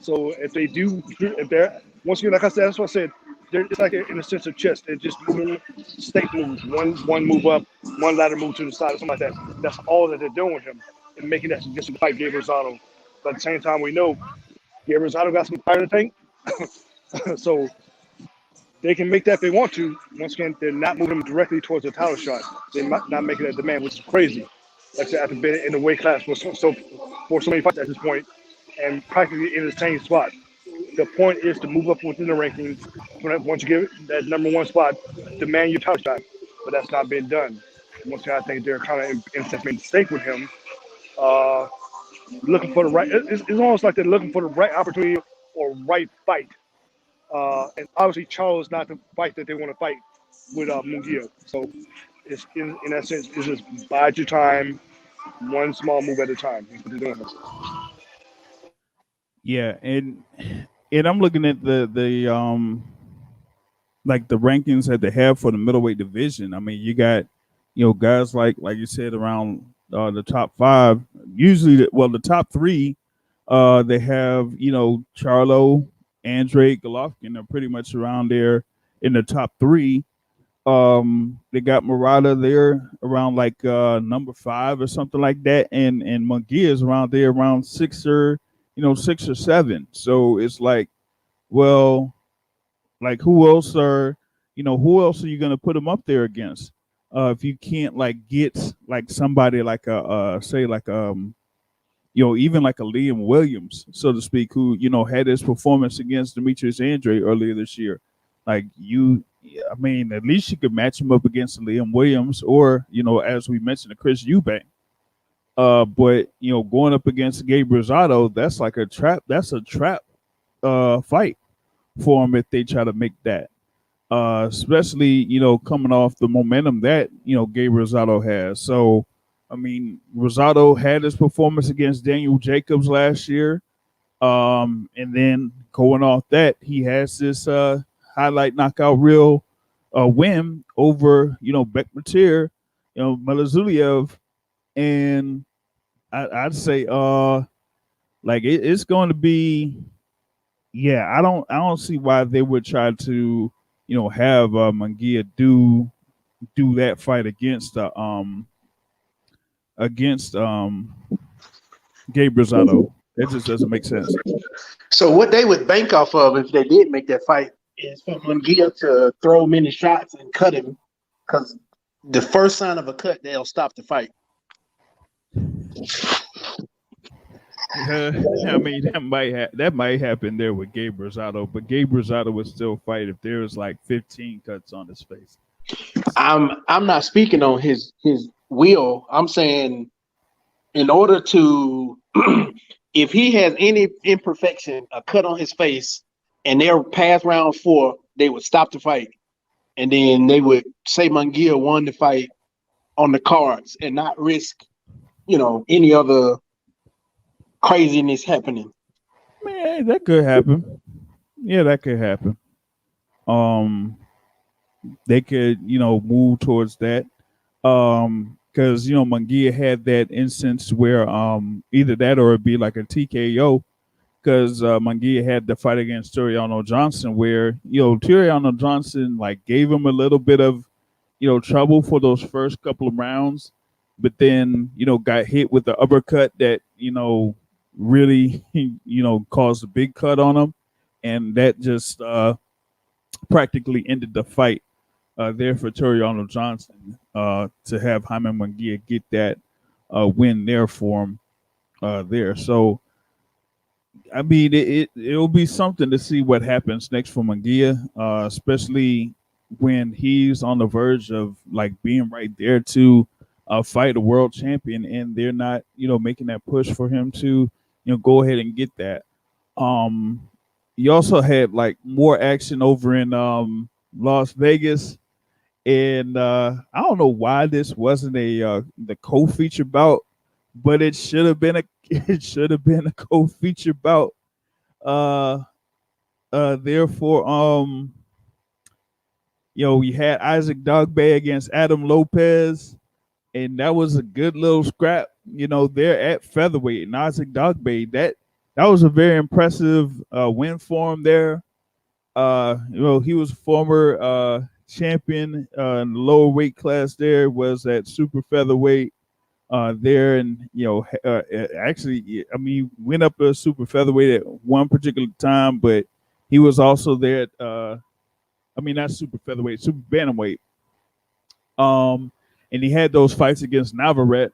D: So if they do, if they're once again, like I said, that's what I said. It's like in a sense of chess. They're just moving state moves, one move up, one ladder move to the side, or something like that. That's all that they're doing with him and making that suggestion to fight Gabe Rosado. But at the same time, we know Gabe Rosado got some fire in the tank, so they can make that if they want to. Once again, they're not moving him directly towards the title shot. They're not making that demand, which is crazy. Like I said, after being in the weight class for so many fights at this point, and practically in the same spot. The point is to move up within the rankings. Once you get that number one spot, demand your title shot. But that's not been done. Once again, I think they're kind of in a sense made a mistake with him. Uh, looking for the right. It's almost like they're looking for the right opportunity or right fight. And obviously, Charlo is not the fight that they want to fight with Munguia. So it's in that sense, it's just bide your time, one small move at a time. That's what they're doing.
A: Yeah, and I'm looking at the like the rankings that they have for the middleweight division. I mean, you got guys like you said around the top five. Usually, the top three, they have Charlo, Andre, Golovkin are pretty much around there in the top three. They got Murata there around like number five or something like that, and Munguia is around there around six or seven. So it's like, well, like who else are you gonna put them up there against? If you can't like get like somebody like a say like even like a Liam Williams, so to speak, who had his performance against Demetrius Andre earlier this year. Like I mean, at least you could match him up against Liam Williams, or as we mentioned, Chris Eubank. But going up against Gabe Rosado, that's like a trap. That's a trap fight for him if they try to make that. Especially coming off the momentum that Gabe Rosado has. So I mean, Rosado had his performance against Daniel Jacobs last year. And then going off that, he has this highlight knockout reel win over, Bekmatier, Melazuliev. And I'd say like it's going to be, yeah, I don't see why they would try to, have Munguia do that fight against Gabe Rosado. It just doesn't make sense.
B: So what they would bank off of if they did make that fight is for Munguia to throw many shots and cut him, because the first sign of a cut, they'll stop the fight.
A: I mean, that might happen there with Gabe Rosado, but Gabe Rosado would still fight if there was like 15 cuts on his face.
B: I'm not speaking on his will. I'm saying in order to if he has any imperfection, a cut on his face, and they're past round 4, they would stop the fight. And then they would say Munguia won the fight on the cards and not risk, any other craziness happening.
A: Man, that could happen. Yeah, that could happen. They could, move towards that. Because Munguia had that instance where either that or it'd be like a TKO. Because Munguia had the fight against Toriano Johnson, where Toriano Johnson like gave him a little bit of trouble for those first couple of rounds, but then got hit with the uppercut that really caused a big cut on him, and that just practically ended the fight there for Toriano Johnson to have Jaime Munguia get that win there for him there. So I mean, it'll be something to see what happens next for Munguia, especially when he's on the verge of like being right there to fight a world champion, and they're not, making that push for him to, go ahead and get that. You also had like more action over in Las Vegas, and I don't know why this wasn't the co-feature bout, but it should have been a co-feature bout. Therefore, we had Isaac Dogbe against Adam Lopez, and that was a good little scrap. There at featherweight, and Isaac Dogbe, that was a very impressive win for him there. He was former champion in the lower weight class. There was at super featherweight there, and actually, I mean, went up to super featherweight at one particular time, but he was also there at I mean, not super featherweight, super bantamweight. And he had those fights against Navarrete,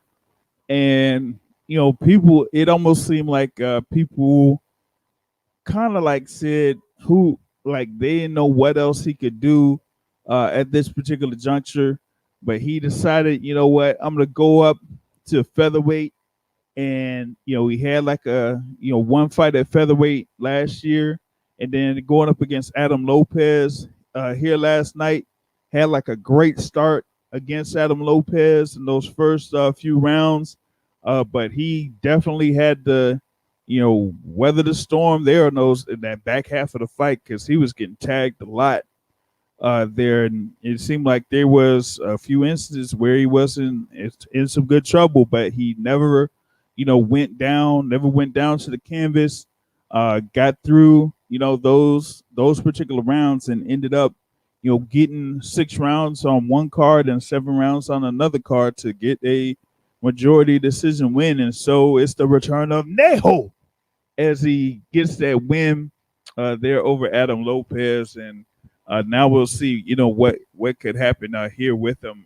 A: and people. It almost seemed like people kind of like said who like they didn't know what else he could do at this particular juncture, but he decided, what, I'm gonna go up to featherweight, and he had like a one fight at featherweight last year, and then going up against Adam Lopez here last night, had like a great start against Adam Lopez in those first few rounds, but he definitely had to weather the storm there in that back half of the fight, because he was getting tagged a lot there, and it seemed like there was a few instances where he wasn't in some good trouble, but he never, never went down to the canvas, got through, those particular rounds, and ended up, getting 6 rounds on one card and 7 rounds on another card to get a majority decision win. And so it's the return of Neho as he gets that win there over Adam Lopez, and now we'll see, what could happen here with him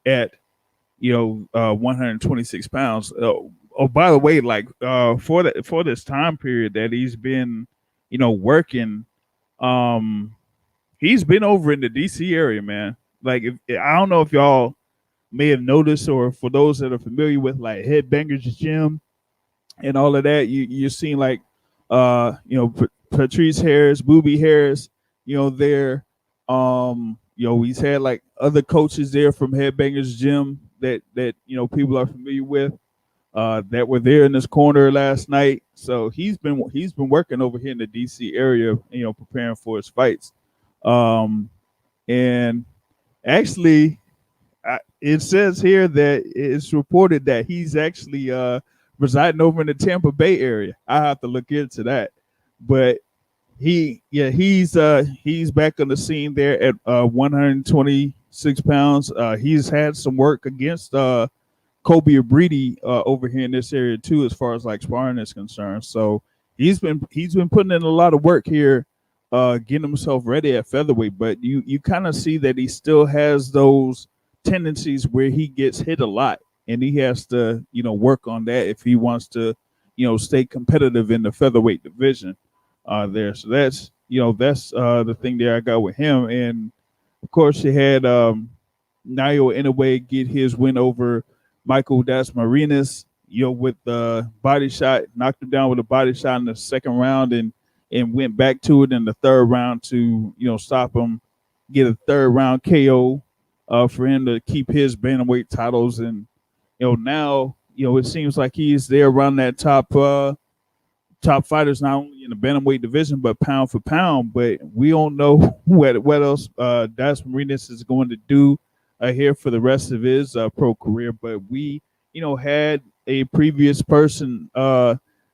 A: at 126 pounds. Oh, by the way, like for this time period that he's been, working, he's been over in the DC area, man. Like, I don't know if y'all may have noticed, or for those that are familiar with like Headbangers Gym and all of that, you're seeing like Patrice Harris, Booby Harris, there. He's had like other coaches there from Headbangers Gym that people are familiar with that were there in this corner last night. So he's been working over here in the DC area, preparing for his fights. And actually, it says here that it's reported that he's actually residing over in the Tampa Bay area. I have to look into that, but he's back on the scene there at 126 pounds. He's had some work against Kobe Abridi over here in this area too, as far as like sparring is concerned. So he's been putting in a lot of work here, getting himself ready at featherweight. But you kind of see that he still has those tendencies where he gets hit a lot, and he has to work on that if he wants to stay competitive in the featherweight division there. So that's the thing there I got with him. And of course you had Naoya Inoue get his win over Michael Dasmarinas, with the body shot, knocked him down with a body shot in the second round, and went back to it in the third round to stop him, get a third round KO for him to keep his bantamweight titles. And now it seems like he's there around that top fighters, not only in the bantamweight division but pound for pound. But we don't know what else Das Marinas is going to do here for the rest of his pro career. But we had a previous person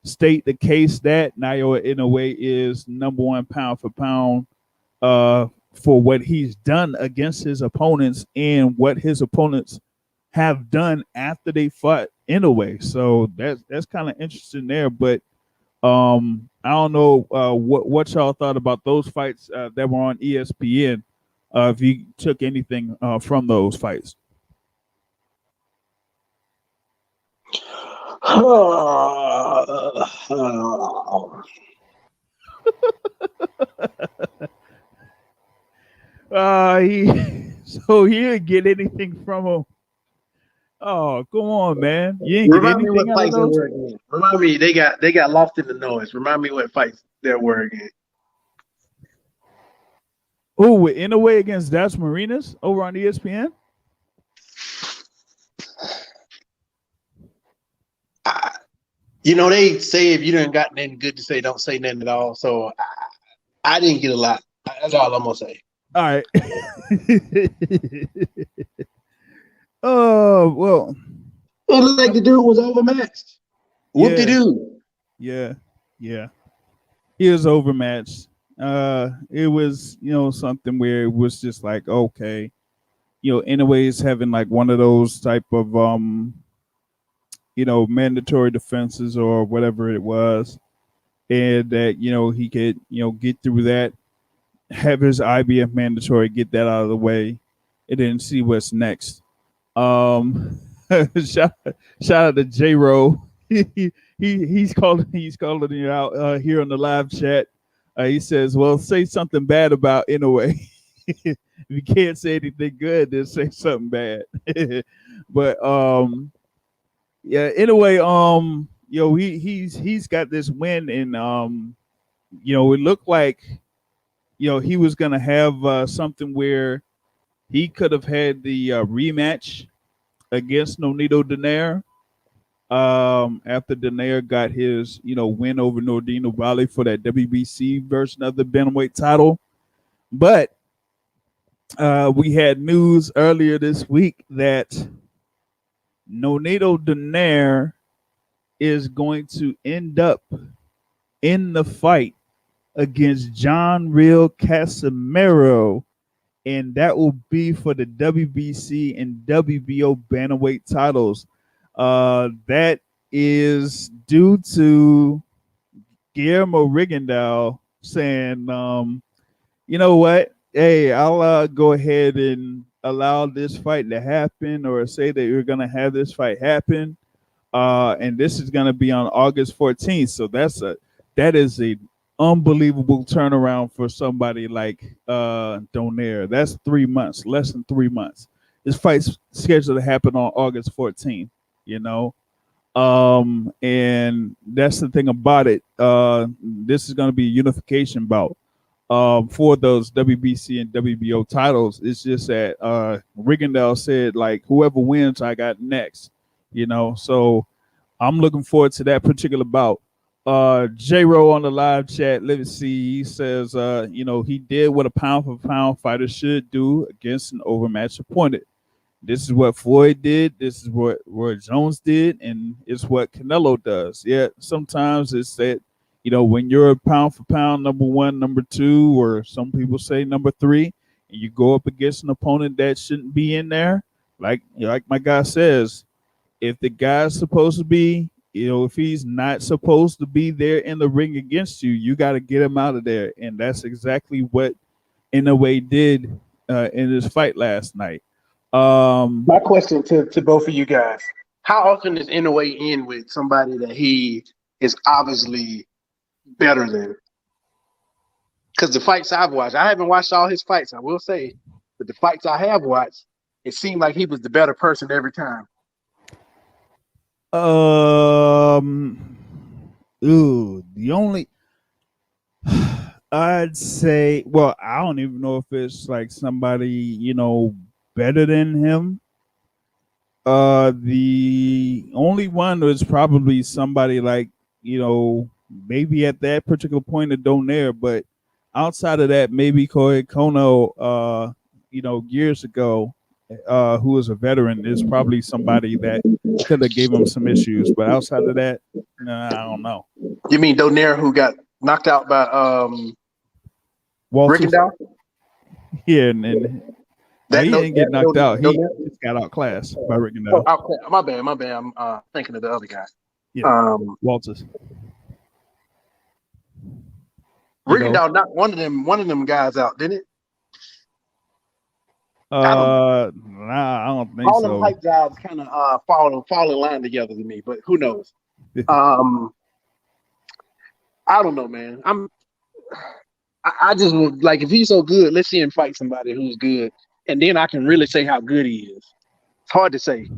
A: state the case that Naoya Inoue is #1 pound for pound for what he's done against his opponents and what his opponents have done after they fought Inoue. So that's kind of interesting there. But I don't know what y'all thought about those fights that were on ESPN. If you took anything from those fights. So he didn't get anything from him. Oh, come on, man! You didn't get anything out of those?
B: Remind me, they got lost in the noise. Remind me what fights there were again.
A: Oh, with Inoue against Das Marinas over on ESPN?
B: They say if you didn't got nothing good to say, don't say nothing at all. So I didn't get a lot. That's all I'm gonna say.
A: All right. Oh well,
B: It looked like the dude was overmatched. Whoop de
A: yeah,
B: doo.
A: yeah, yeah. He was overmatched. It was something where it was just like okay, anyways having like one of those type of mandatory defenses or whatever it was, and that he could get through that, have his IBF mandatory, get that out of the way, and then see what's next. Um, shout, shout out to J Ro. He's calling you out here on the live chat. He says, "Well, say something bad about Inoue. If you can't say anything good, then say something bad." But yeah. Anyway, he's got this win, and it looked like he was gonna have something where he could have had the rematch against Nonito Donaire after Donaire got his win over Nordino Valley for that WBC version of the bantamweight title. But we had news earlier this week that Nonito Donaire is going to end up in the fight against John Real Casimiro, and that will be for the WBC and WBO bantamweight titles. That is due to Guillermo Rigondeaux saying, you know what? Hey, I'll go ahead and allow this fight to happen, or say that you're going to have this fight happen. And this is going to be on August 14th. So that is a unbelievable turnaround for somebody like Donaire. That's 3 months, less than 3 months. This fight's scheduled to happen on August 14th, you know. And that's the thing about it. This is going to be a unification bout for those WBC and WBO titles. It's just that Rigondeaux said, like, whoever wins, I got next, you know. So I'm looking forward to that particular bout. J-Ro on the live chat, let me see. He says, he did what a pound for pound fighter should do against an overmatched opponent. This is what Floyd did. This is what Roy Jones did, and it's what Canelo does. Yeah, sometimes it's that, when you're a pound for pound number one, number two, or some people say number three, and you go up against an opponent that shouldn't be in there, like my guy says, if the guy's supposed to be, if he's not supposed to be there in the ring against you, you got to get him out of there. And that's exactly what Inoue did in his fight last night.
B: My question to both of you guys: how often is Inoue in with somebody that he is obviously better than? Because the fights I've watched, I haven't watched all his fights, I will say, but the fights I have watched, it seemed like he was the better person every time.
A: The only I'd say, well, I don't even know if it's like somebody better than him. The only one was probably somebody like maybe at that particular point of Donaire, but outside of that, maybe Koi Kono, years ago, who was a veteran, is probably somebody that could have gave him some issues. But outside of that, I don't know.
B: You mean Donaire, who got knocked out by Rigondeaux?
A: Yeah, and he didn't get knocked out. He just got outclassed by Rigondeaux.
B: Oh, my bad. I'm thinking of the other guy.
A: Yeah, Walters.
B: Rigondeaux knocked one of them guys out, didn't it?
A: Nah, I don't think
B: all
A: so.
B: All them hype jobs kind of fall in line together to me, but who knows? I don't know, man. I just would like, if he's so good, let's see him fight somebody who's good, and then I can really say how good he is. It's hard to say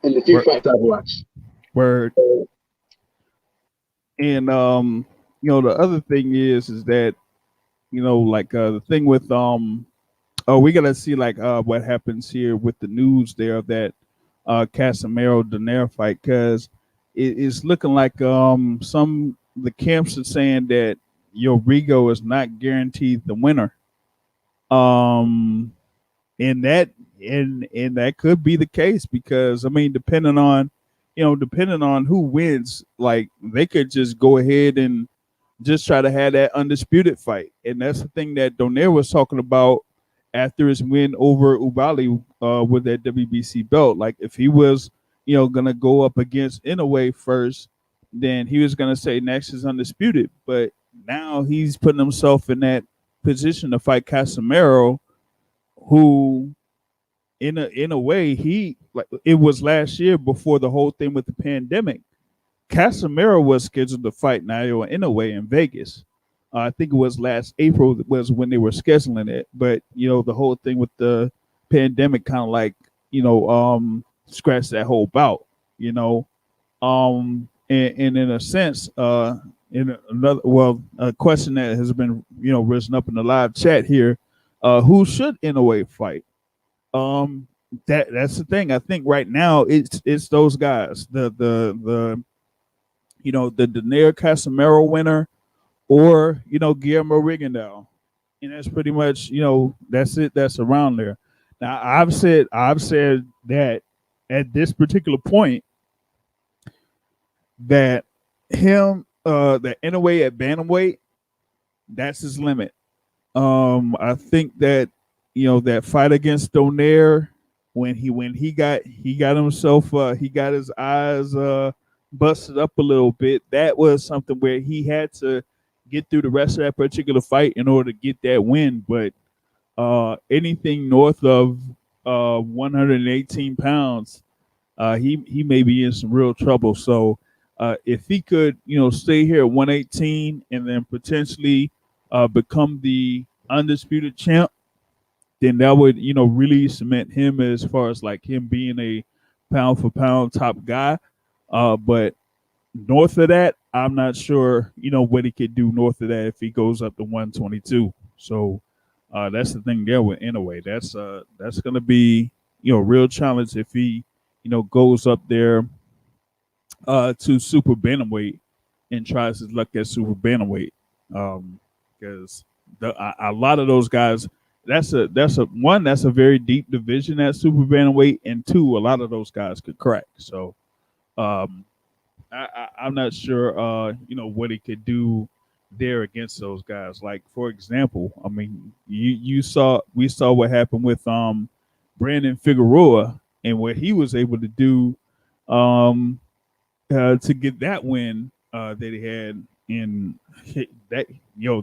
B: in the few fights I've watched.
A: Word. And the other thing is that the thing with we gotta see what happens here with the news there of that Casimiro Donaire fight, because it's looking like the camps are saying that Rigo is not guaranteed the winner. Um, and that and that could be the case because I mean, depending on who wins, like they could just go ahead and just try to have that undisputed fight. And that's the thing that Donaire was talking about after his win over Ubali with that WBC belt. Like if he was, gonna go up against Inoue first, then he was gonna say next is undisputed. But now he's putting himself in that position to fight Casemiro, who in a way he like it was last year before the whole thing with the pandemic. Casemiro was scheduled to fight Naoya Inoue in Vegas. I think it was last April was when they were scheduling it, but the whole thing with the pandemic kind of like scratched that whole bout. And in a sense, in another a question that has been risen up in the live chat here, who should Inoue fight? Um, that's the thing. I think right now it's those guys. The Daenerys Casemiro winner or Guillermo Rigondeaux, and that's pretty much that's it. That's around there. Now I've said that at this particular point that that Inoue at bantamweight, that's his limit. I think that that fight against Donaire when he got himself he got his eyes busted up a little bit. That was something where he had to get through the rest of that particular fight in order to get that win. But anything north of 118 pounds, he may be in some real trouble. So if he could stay here at 118 and then potentially become the undisputed champ, then that would really cement him as far as like him being a pound for pound top guy. But north of that, I'm not sure what he could do north of that if he goes up to 122. So that's the thing there with Inoue. That's gonna be a real challenge if he goes up there to super bantamweight and tries his luck at super bantamweight. Because a lot of those guys, that's a very deep division at super bantamweight, and two, a lot of those guys could crack. So I'm not sure what he could do there against those guys. Like for example, I mean we saw what happened with Brandon Figueroa and what he was able to do to get that win that he had in that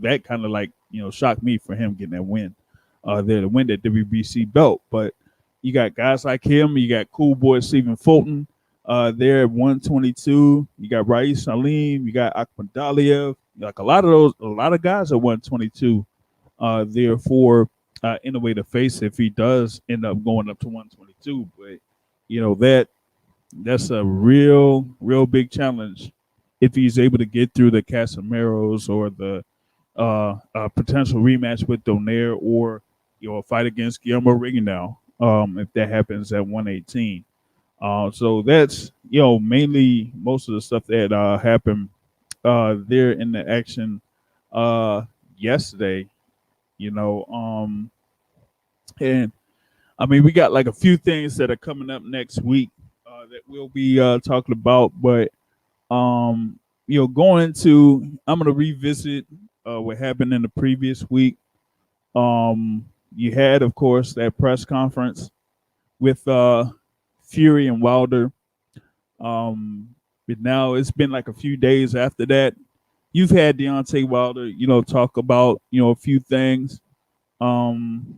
A: that kind of like shocked me for him getting that win there to win that WBC belt. But you got guys like him, you got cool boy Stephen Fulton there at 122, you got Rais Salim, you got Akhmadaliev, like a lot of guys at 122 there for in a way to face if he does end up going up to 122. But that's a real big challenge if he's able to get through the Casemiros or the potential rematch with Donaire or a fight against Guillermo Rigondeaux if that happens at 118. So that's mainly most of the stuff that happened there in the action yesterday. And I mean we got like a few things that are coming up next week that we'll be talking about, but going into I'm gonna revisit what happened in the previous week. You had, of course, that press conference with Fury and Wilder. But now it's been like a few days after that. You've had Deontay Wilder, talk about a few things. To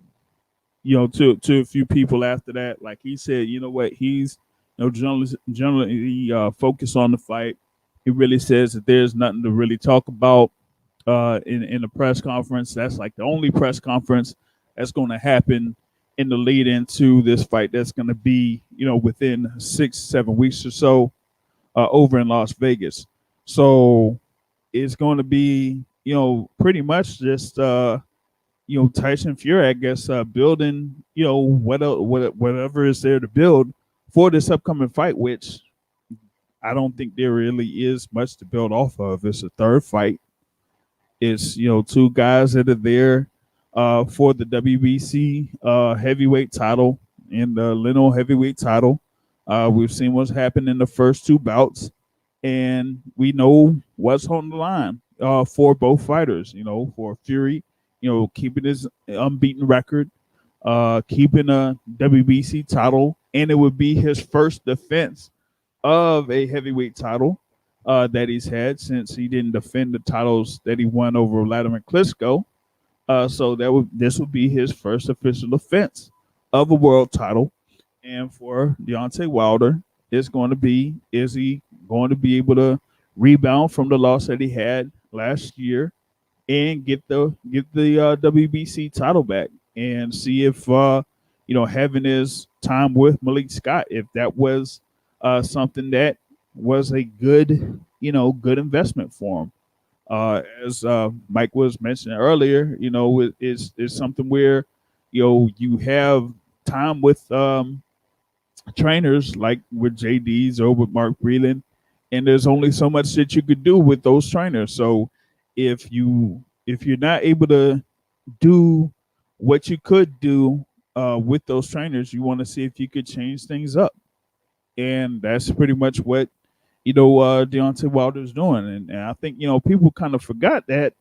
A: a few people after that, like he said, what he's generally focused on the fight. He really says that there's nothing to really talk about in the press conference. That's like the only press conference that's going to happen in the lead into this fight. That's going to be within 6-7 weeks or so over in Las Vegas. So it's going to be pretty much just Tyson Fury, I guess, building whatever is there to build for this upcoming fight, which I don't think there really is much to build off of. It's a third fight. It's two guys that are there for the WBC heavyweight title and the Leno heavyweight title. We've seen what's happened in the first two bouts, and we know what's on the line for both fighters. You know, for Fury, you know, keeping his unbeaten record, keeping a WBC title, and it would be his first defense of a heavyweight title that he's had since he didn't defend the titles that he won over Vladimir Klitschko. So this would be his first official defense of a world title. And for Deontay Wilder, it's going to be, is he going to be able to rebound from the loss that he had last year and get the WBC title back and see if having his time with Malik Scott, if that was something that was a good investment for him. As Mike was mentioning earlier, it's something where you have time with trainers like with JD's or with Mark Breland, and there's only so much that you could do with those trainers. So if you're not able to do what you could do with those trainers, you want to see if you could change things up, and that's pretty much what Deontay Wilder's doing. And I think people kind of forgot that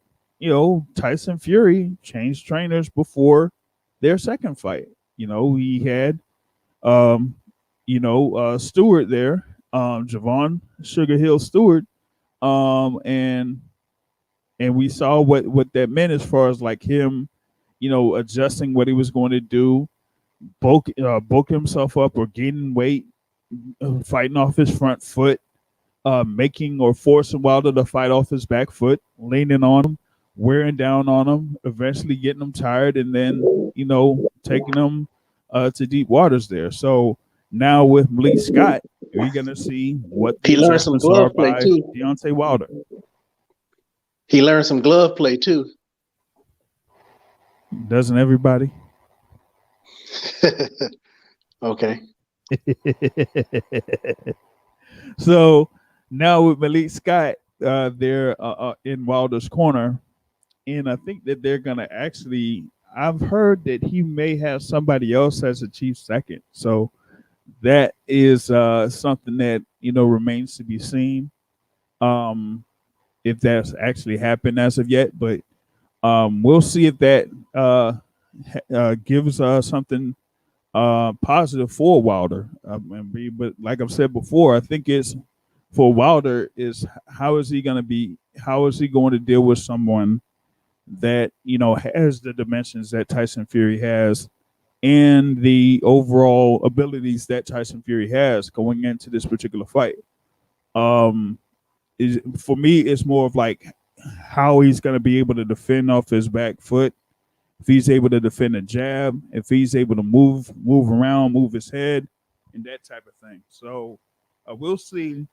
A: Tyson Fury changed trainers before their second fight. He had Stewart there, Javon Sugar Hill Stewart, and we saw what that meant as far as like him, adjusting what he was going to do, bulk himself up or gaining weight, fighting off his front foot, making or forcing Wilder to fight off his back foot, leaning on him, wearing down on him, eventually getting him tired, and then taking him to deep waters there. So now with Malik Scott, you're going to see what
B: he learned some glove play too.
A: Deontay Wilder.
B: He learned some glove play too.
A: Doesn't everybody?
B: Okay.
A: So now with Malik Scott, they're in Wilder's corner, and I think that they're gonna actually. I've heard that he may have somebody else as a chief second, so that is something that remains to be seen. If that's actually happened as of yet, but we'll see if that gives something positive for Wilder. But like I've said before, I think it's for Wilder is how is he going to deal with someone that has the dimensions that Tyson Fury has and the overall abilities that Tyson Fury has going into this particular fight. For me, it's more of like how he's going to be able to defend off his back foot, if he's able to defend a jab, if he's able to move around, move his head, and that type of thing. So we'll see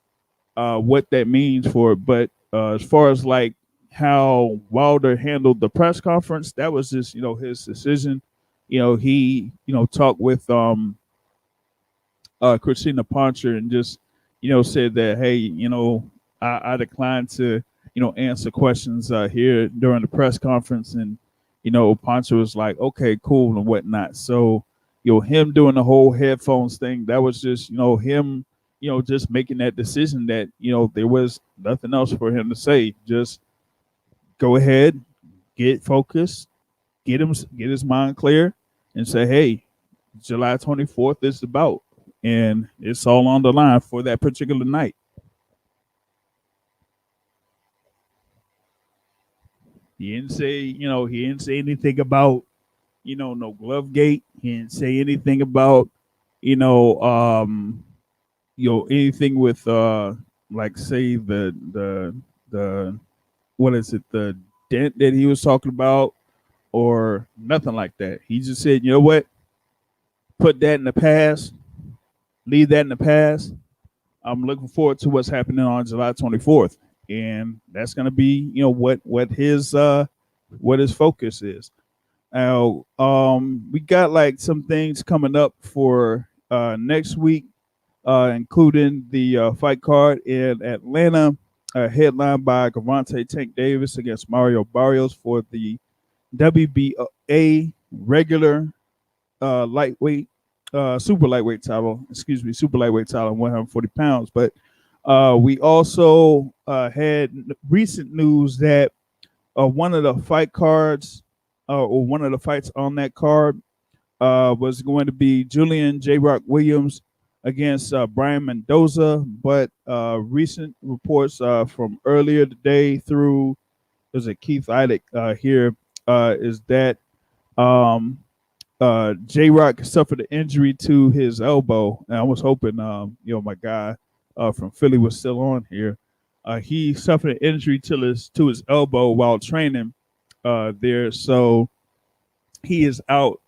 A: what that means for it. But as far as like how Wilder handled the press conference, that was just his decision. He talked with Christina Poncher and just said that, hey, I declined to answer questions here during the press conference, and Poncher was like, okay, cool and whatnot. So him doing the whole headphones thing, that was just him just making that decision that there was nothing else for him to say. Just go ahead, get focused, get his mind clear, and say, hey, July 24th is the bout, and it's all on the line for that particular night. He didn't say anything about no glove gate. He didn't say anything about anything with like say the what is it, the dent that he was talking about, or nothing like that. He just said, you know what, put that in the past, leave that in the past. I'm looking forward to what's happening on July 24th, and that's going to be what his focus is. Now we got like some things coming up for next week, including the fight card in Atlanta, headlined by Gervonta Tank Davis against Mario Barrios for the WBA regular lightweight, super lightweight title. Excuse me, super lightweight title, 140 pounds. But we also had recent news that one of the fight cards, or one of the fights on that card, was going to be Julian J. Rock Williams against Brian Mendoza. But recent reports from earlier today through, there's a Keith Idek here, is that um, J Rock suffered an injury to his elbow. And I was hoping, my guy from Philly was still on here. He suffered an injury to his elbow while training there. So he is out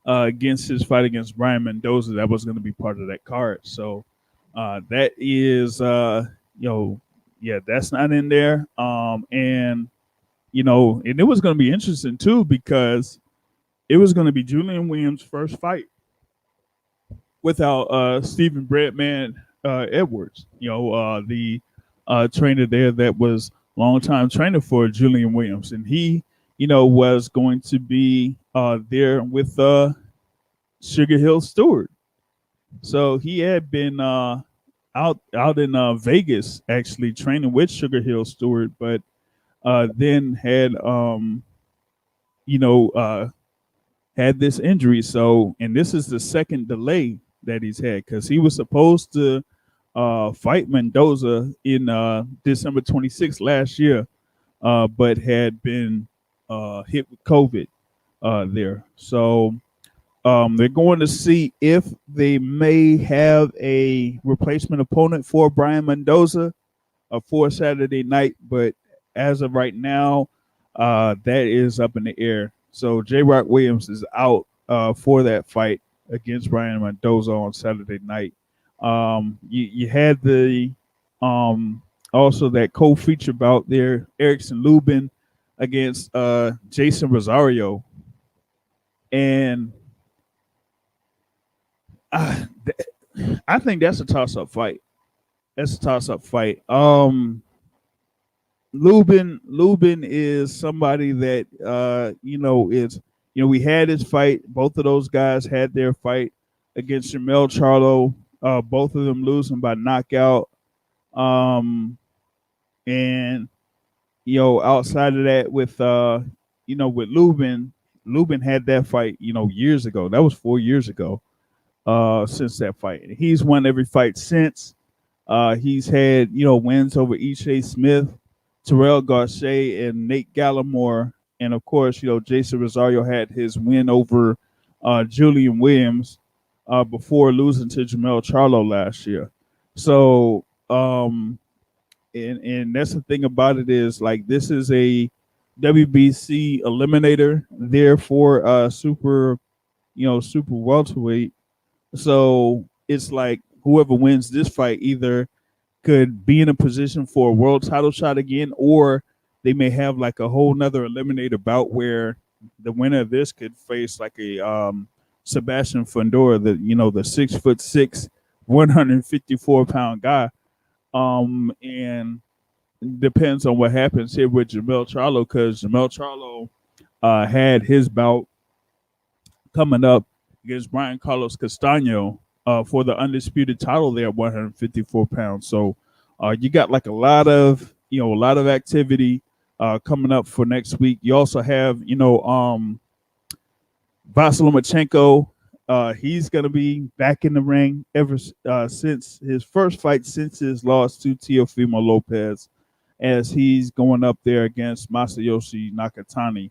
A: against his fight against Brian Mendoza. That was going to be part of that card. So that is, yeah, that's not in there. And it was going to be interesting too, because it was going to be Julian Williams' first fight without Stephen Breadman Edwards, the trainer there that was longtime trainer for Julian Williams. And he, was going to be there with Sugar Hill Stewart. So he had been out in Vegas actually training with Sugar Hill Stewart, but then had had this injury. So, and this is the second delay that he's had, because he was supposed to fight Mendoza in December 26th last year, but had been hit with COVID there. So they're going to see if they may have a replacement opponent for Brian Mendoza for Saturday night. But as of right now, that is up in the air. So J. Rock Williams is out for that fight against Brian Mendoza on Saturday night. You had the also that co-feature bout there, Erickson Lubin against Jason Rosario. And I think that's a toss-up fight. That's a toss-up fight. Lubin is somebody that is, we had his fight. Both of those guys had their fight against Jermall Charlo. Both of them losing by knockout. And outside of that, with with Lubin had that fight years ago. That was 4 years ago. Since that fight, he's won every fight since. He's had wins over Ishe Smith, Terrell Garcia, and Nate Gallimore. And of course, Jason Rosario had his win over Julian Williams before losing to Jermall Charlo last year. So, and that's the thing about it, is like, this is a WBC eliminator there for super welterweight. So it's like whoever wins this fight either could be in a position for a world title shot again, or they may have like a whole nother eliminator bout where the winner of this could face like a Sebastian Fundora, the 6'6", 154-pound guy. And depends on what happens here with Jermall Charlo, because Jermall Charlo had his bout coming up against Brian Carlos Castaño for the undisputed title there at 154 pounds. So you got like a lot of activity coming up for next week. You also have Vasyl Lomachenko. He's going to be back in the ring ever since his first fight, since his loss to Teofimo Lopez, as he's going up there against Masayoshi Nakatani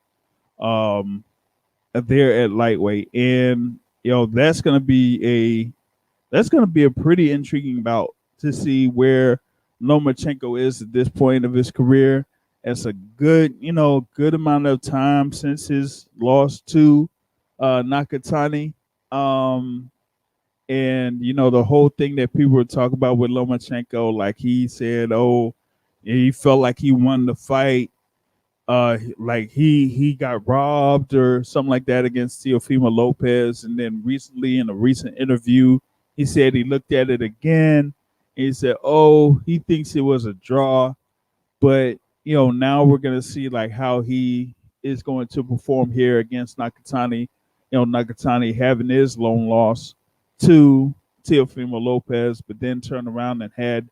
A: there at lightweight. And that's going to be a pretty intriguing bout to see where Lomachenko is at this point of his career. It's a good amount of time since his loss to Nakatani. And the whole thing that people were talking about with Lomachenko, like he said, he felt like he won the fight, like he got robbed or something like that against Teofimo Lopez. And then recently, in a recent interview, he said he looked at it again and he said, he thinks it was a draw, but now we're gonna see like how he is going to perform here against Nakatani. Nakatani having his lone loss to Teofimo Lopez, but then turned around and had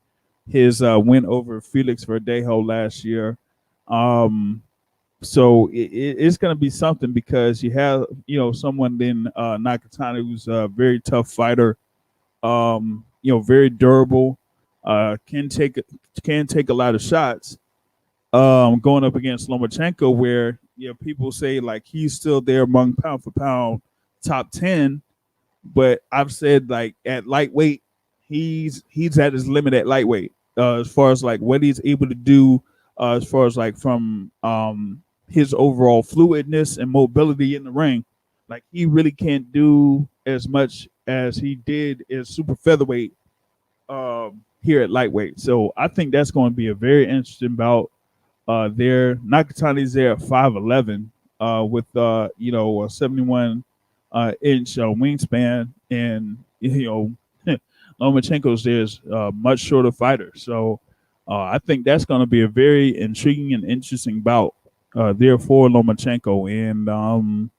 A: his win over Felix Verdejo last year. So it's going to be something because you have someone in Nakatani who's a very tough fighter, very durable, can take a lot of shots. Going up against Lomachenko, where people say like he's still there among pound for pound top 10, but I've said like at lightweight, he's at his limit at lightweight as far as like what he's able to do, as far as like from his overall fluidness and mobility in the ring. Like he really can't do as much as he did as super featherweight here at lightweight. So I think that's going to be a very interesting bout. There, Nakatani's there at 5'11", with a 71 inch wingspan, and Lomachenko's there's a much shorter fighter. So I think that's going to be a very intriguing and interesting bout there for Lomachenko. And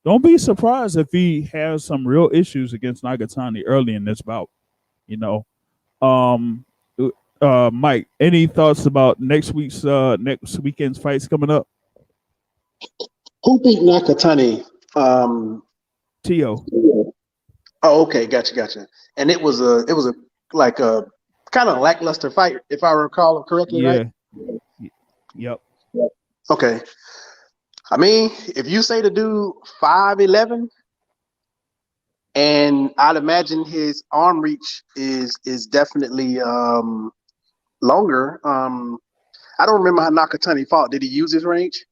A: don't be surprised if he has some real issues against Nakatani early in this bout. Mike, any thoughts about next weekend's fights coming up?
B: Who beat Nakatani?
A: Tio.
B: Oh, okay, gotcha. And it was a like a kind of lackluster fight, if I recall correctly, right?
A: Yep.
B: Okay. I mean, if you say the dude 5'11", and I'd imagine his arm reach is definitely longer. I don't remember how Nakatani fought. Did he use his range?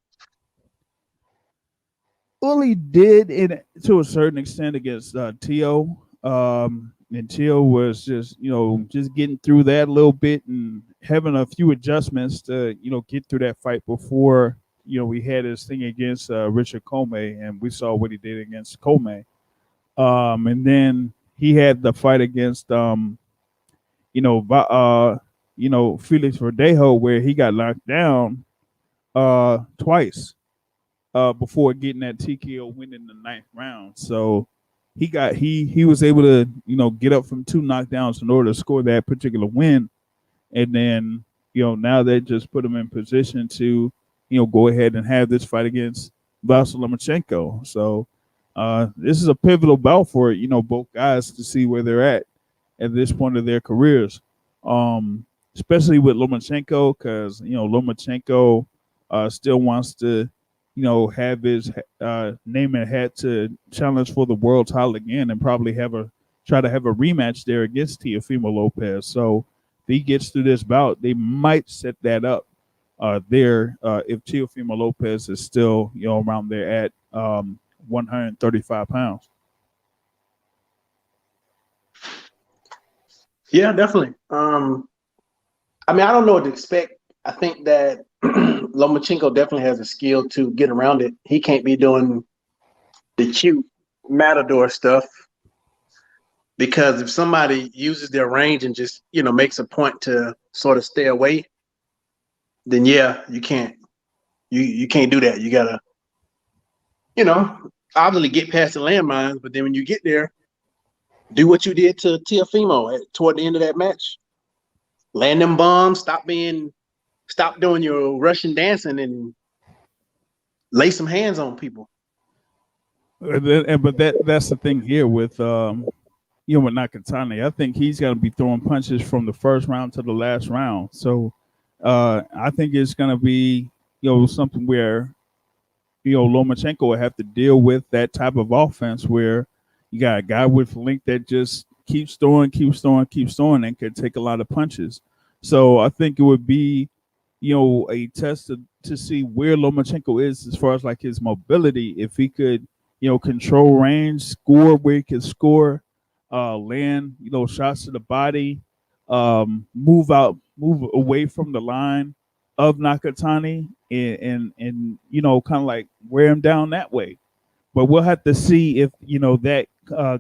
A: Well, he did to a certain extent against Tio. And Tio was just getting through that a little bit and having a few adjustments to get through that fight before we had his thing against Richard Comey, and we saw what he did against Comey. And then he had the fight against Felix Verdejo, where he got knocked down twice before getting that TKO win in the 9th round. So he was able to get up from 2 knockdowns in order to score that particular win. And then now they just put him in position to go ahead and have this fight against Vasyl Lomachenko. So this is a pivotal bout for both guys to see where they're at this point of their careers, especially with Lomachenko, because Lomachenko still wants to have his name and hat to challenge for the world title again, and probably try to have a rematch there against Teofimo Lopez. So if he gets through this bout, they might set that up there if Teofimo Lopez is still around there at 135 pounds.
B: Yeah, definitely. I mean, I don't know what to expect. I think that Lomachenko definitely has a skill to get around it. He can't be doing the cute matador stuff, because if somebody uses their range and just makes a point to sort of stay away, then yeah, you can't do that. You gotta obviously get past the landmines, but then when you get there, do what you did to Teofimo toward the end of that match. Land them bombs, stop doing your Russian dancing, and lay some hands on people.
A: But that's the thing here with with Nakatani. I think he's going to be throwing punches from the first round to the last round. So I think it's going to be something where Lomachenko will have to deal with that type of offense where you got a guy with length that just keeps throwing, and can take a lot of punches. So I think it would be, a test to see where Lomachenko is as far as like his mobility. If he could, control range, score where he can score, land, shots to the body, move away from the line of Nakatani, and kind of like wear him down that way. But we'll have to see if that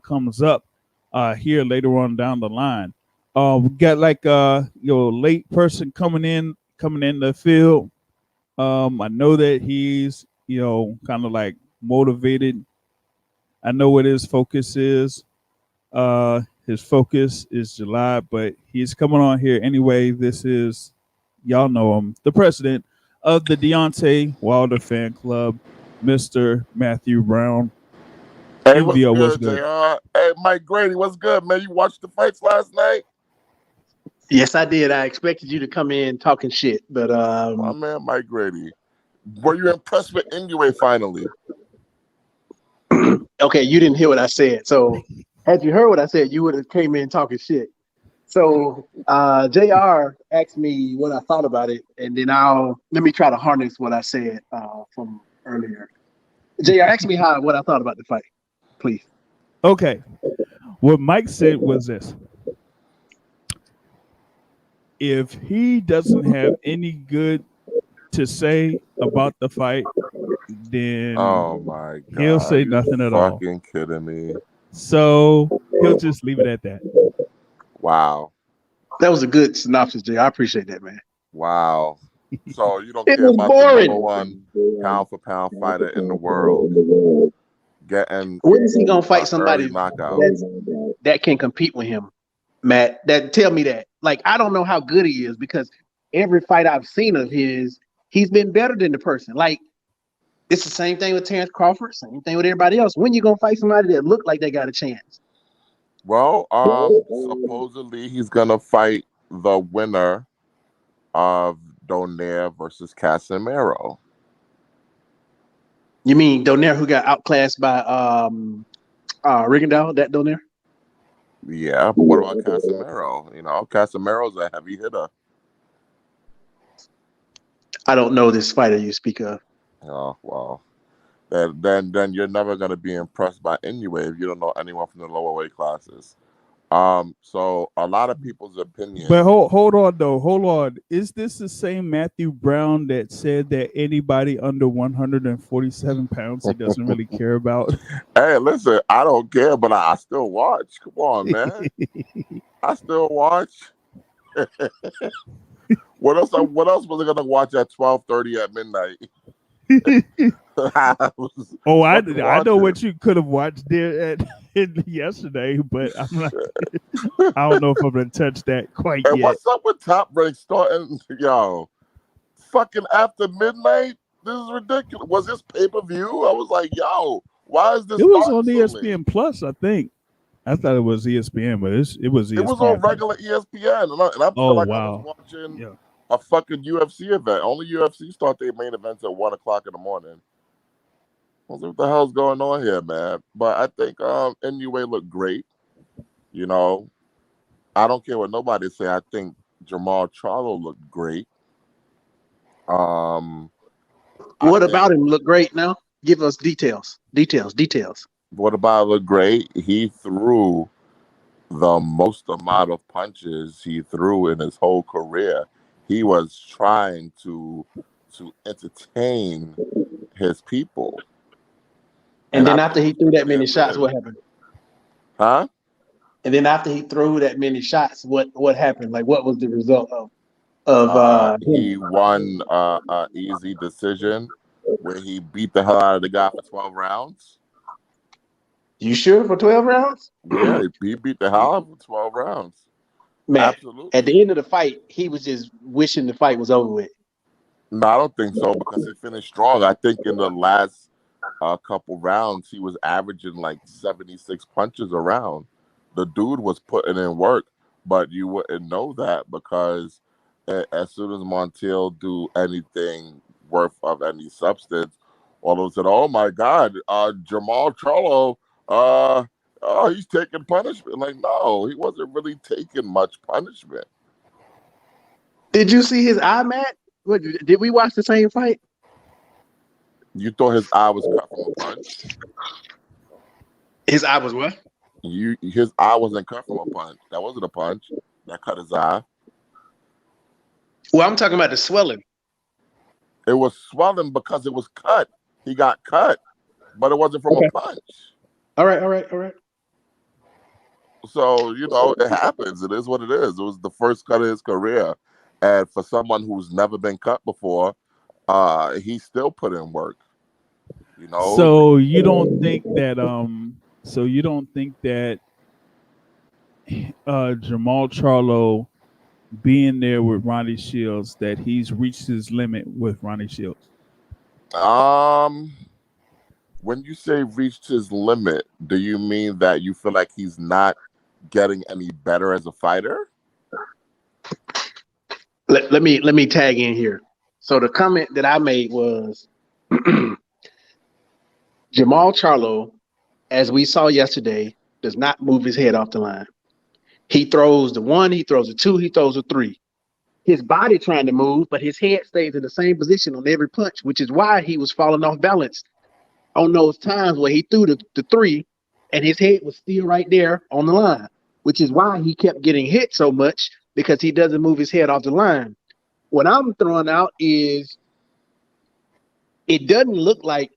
A: comes up here later on down the line. We got like late person coming in the field. I know that he's kind of like motivated. I know what his focus is. His focus is July, but he's coming on here anyway. This is, y'all know him, the president of the Deontay Wilder fan club, Mr. Matthew Brown.
E: Hey, what's
A: MVO, what's
E: good,
A: good?
E: JR? Hey, Mike Grady, what's good, man? You watched the fights last night?
B: Yes, I did. I expected you to come in talking shit, but
E: My man, Mike Grady. Were you impressed with Inoue finally?
B: okay, you didn't hear what I said. So had you heard what I said, you would have came in talking shit. So JR asked me what I thought about it, and then let me try to harness what I said from earlier. JR asked me what I thought about the fight, please.
A: Okay. What Mike said was this. If he doesn't have any good to say about the fight, then
E: Oh my God.
A: he'll say nothing at all.
E: Fucking kidding me.
A: So he'll just leave it at that.
E: Wow.
B: That was a good synopsis, JR. I appreciate that, man.
E: Wow. So you don't
B: It
E: care
B: was
E: about
B: boring.
E: the #1 pound for pound fighter in the world getting
B: When is he gonna fight
E: early
B: somebody
E: knockout?
B: that can compete with him, Matt? Tell me that. Like, I don't know how good he is because every fight I've seen of his, he's been better than the person. Like, it's the same thing with Terrence Crawford, same thing with everybody else. When you gonna fight somebody that look like they got a chance?
E: Well, supposedly he's gonna fight the winner of Donaire versus Casemiro.
B: You mean Donaire, who got outclassed by Rigondeaux? That Donaire?
E: Yeah, but what about Casemiro? You know, Casemiro's a heavy hitter.
B: I don't know this fighter you speak of.
E: Oh well, then you're never gonna be impressed by Inoue if you don't know anyone from the lower weight classes. So a lot of people's opinion.
A: But hold on though, hold on. Is this the same Matthew Brown that said that anybody under 147 pounds he doesn't really care about?
E: Hey, listen, I don't care, but I still watch. Come on, man. I still watch. What else was I gonna watch at 12:30 at midnight?
A: I know what you could have watched there yesterday, but I'm not. I don't know if I'm gonna touch that quite
E: Hey,
A: yet.
E: what's up with Top Rank starting? Yo, fucking after midnight. This is ridiculous. Was this pay-per-view? I was like, yo, why is this?
A: It was on
E: so
A: ESPN
E: late?
A: Plus, I think. I thought it was ESPN, but it was ESPN.
E: It was on regular ESPN, and I feel like I was watching a fucking UFC event. Only UFC start their main events at 1 o'clock in the morning. I was like, what the hell's going on here, man? But I think Inoue looked great. You know, I don't care what nobody say. I think Jermall Charlo looked great.
B: What about him look great now? Give us details.
E: What about look great? He threw the most amount of punches he threw in his whole career. He was trying to entertain his people.
B: And then after he threw that many shots, what happened?
E: Huh?
B: And then after he threw that many shots, what happened? Like, what was the result of
E: he won an easy decision where he beat the hell out of the guy for 12 rounds.
B: You sure for 12 rounds?
E: Yeah, he beat the hell out of him for 12 rounds.
B: Man,
E: absolutely.
B: At the end of the fight, he was just wishing the fight was over with.
E: No, I don't think so because it finished strong. I think in the last couple rounds, he was averaging like 76 punches a round. The dude was putting in work, but you wouldn't know that because as soon as Montiel do anything worth of any substance, all of them said, "Oh my God, Jermall Charlo, he's taking punishment." Like, no, he wasn't really taking much punishment.
B: Did you see his eye, Matt? Did we watch the same fight?
E: You thought his eye was cut from a punch?
B: His eye was what?
E: His eye wasn't cut from a punch. That wasn't a punch that cut his eye.
B: Well, I'm talking about the swelling.
E: It was swelling because it was cut. He got cut, but it wasn't from a punch.
B: All right.
E: So, you know, it happens. It is what it is. It was the first cut of his career. And for someone who's never been cut before, he still put in work. You know,
A: So you don't think that Jermall Charlo being there with Ronnie Shields, that he's reached his limit with Ronnie Shields?
E: um, when you say reached his limit, do you mean that you feel like he's not getting any better as a fighter?
B: Let me tag in here. So the comment that I made was Jermall Charlo, as we saw yesterday, does not move his head off the line. He throws the 1, he throws the 2, he throws the 3. His body trying to move, but his head stays in the same position on every punch, which is why he was falling off balance on those times where he threw the 3 and his head was still right there on the line, which is why he kept getting hit so much, because he doesn't move his head off the line. What I'm throwing out is it doesn't look like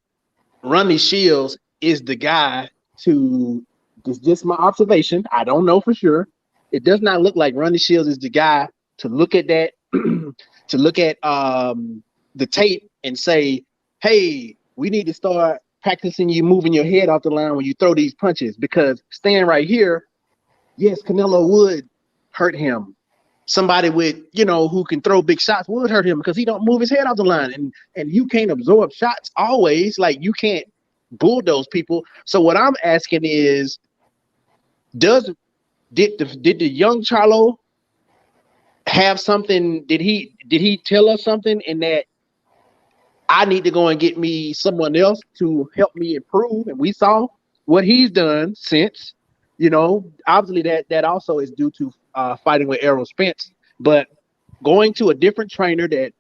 B: Ronnie Shields is the guy to, this is just my observation, I don't know for sure. It does not look like Ronnie Shields is the guy to look at that, to look at the tape and say, hey, we need to start practicing you moving your head off the line when you throw these punches, because staying right here, yes, Canelo would hurt him. Somebody with, who can throw big shots would hurt him because he don't move his head off the line. And you can't absorb shots always. Like, you can't bulldoze people. So what I'm asking is, did the young Charlo have something? Did he tell us something in that I need to go and get me someone else to help me improve? And we saw what he's done since. Obviously that also is due to fighting with Errol Spence, but going to a different trainer that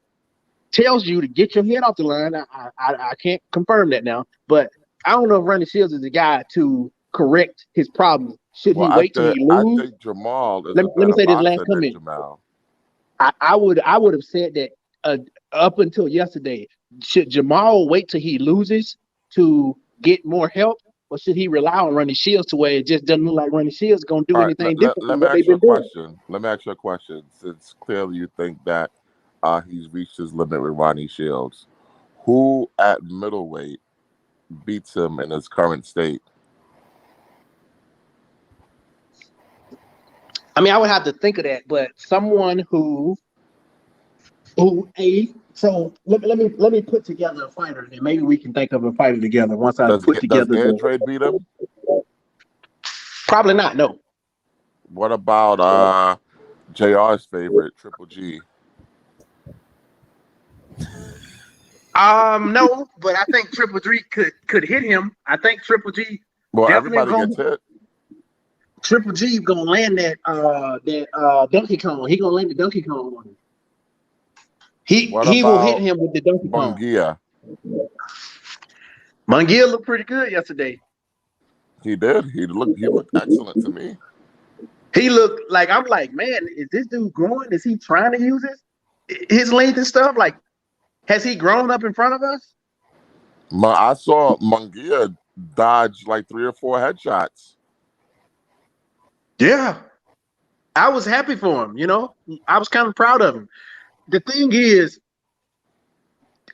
B: tells you to get your head off the line, I can't confirm that now, but I don't know if Ronnie Shields is the guy to correct his problems. Should he wait till he lose?
E: I think Jermall is
B: Let me say this last
E: than
B: comment.
E: Jermall.
B: I would have said that up until yesterday. Should Jermall wait till he loses to get more help, or should he rely on Ronnie Shields to where it just doesn't look like Ronnie Shields is going to do anything different
E: let
B: than
E: me
B: what they've
E: ask you
B: been
E: a
B: doing?
E: question. Let me ask you a question. Since clearly you think that he's reached his limit with Ronnie Shields, who at middleweight beats him in his current state?
B: I mean, I would have to think of that, but someone who so let me put together a fighter, and maybe we can think of a fighter together once I put together
E: does Andrade beat him?
B: Probably not, no.
E: What about JR's favorite, Triple G?
B: No, but I think Triple G could hit him. I think Triple G
E: everybody gets hit.
B: Triple G gonna land that Donkey Kong. He gonna land the Donkey Kong on him. He will hit him with the Donkey Kong.
E: Munguia.
B: Munguia looked pretty good yesterday.
E: He did. He looked excellent to me.
B: He looked like, I'm like, man, is this dude growing? Is he trying to use his length and stuff? Like, has he grown up in front of us?
E: I saw Munguia dodge like 3 or 4 headshots.
B: Yeah. I was happy for him, I was kind of proud of him. The thing is,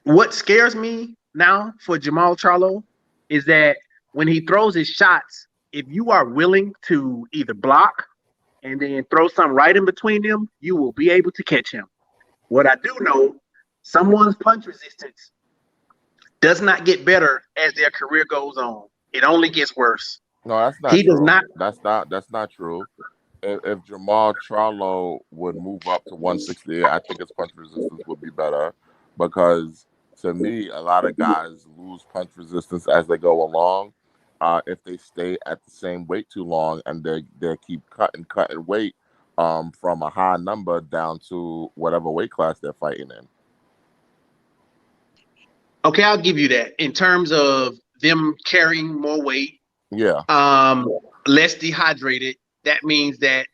B: what scares me now for Jermall Charlo is that when he throws his shots, if you are willing to either block and then throw something right in between them, you will be able to catch him. What I do know, someone's punch resistance does not get better as their career goes on. It only gets worse.
E: No, that's not true. That's not true. If Jermall Charlo would move up to 168, I think his punch resistance would be better, because to me, a lot of guys lose punch resistance as they go along. If they stay at the same weight too long and they keep cutting weight from a high number down to whatever weight class they're fighting in.
B: Okay, I'll give you that. In terms of them carrying more weight,
E: yeah,
B: less dehydrated, that means that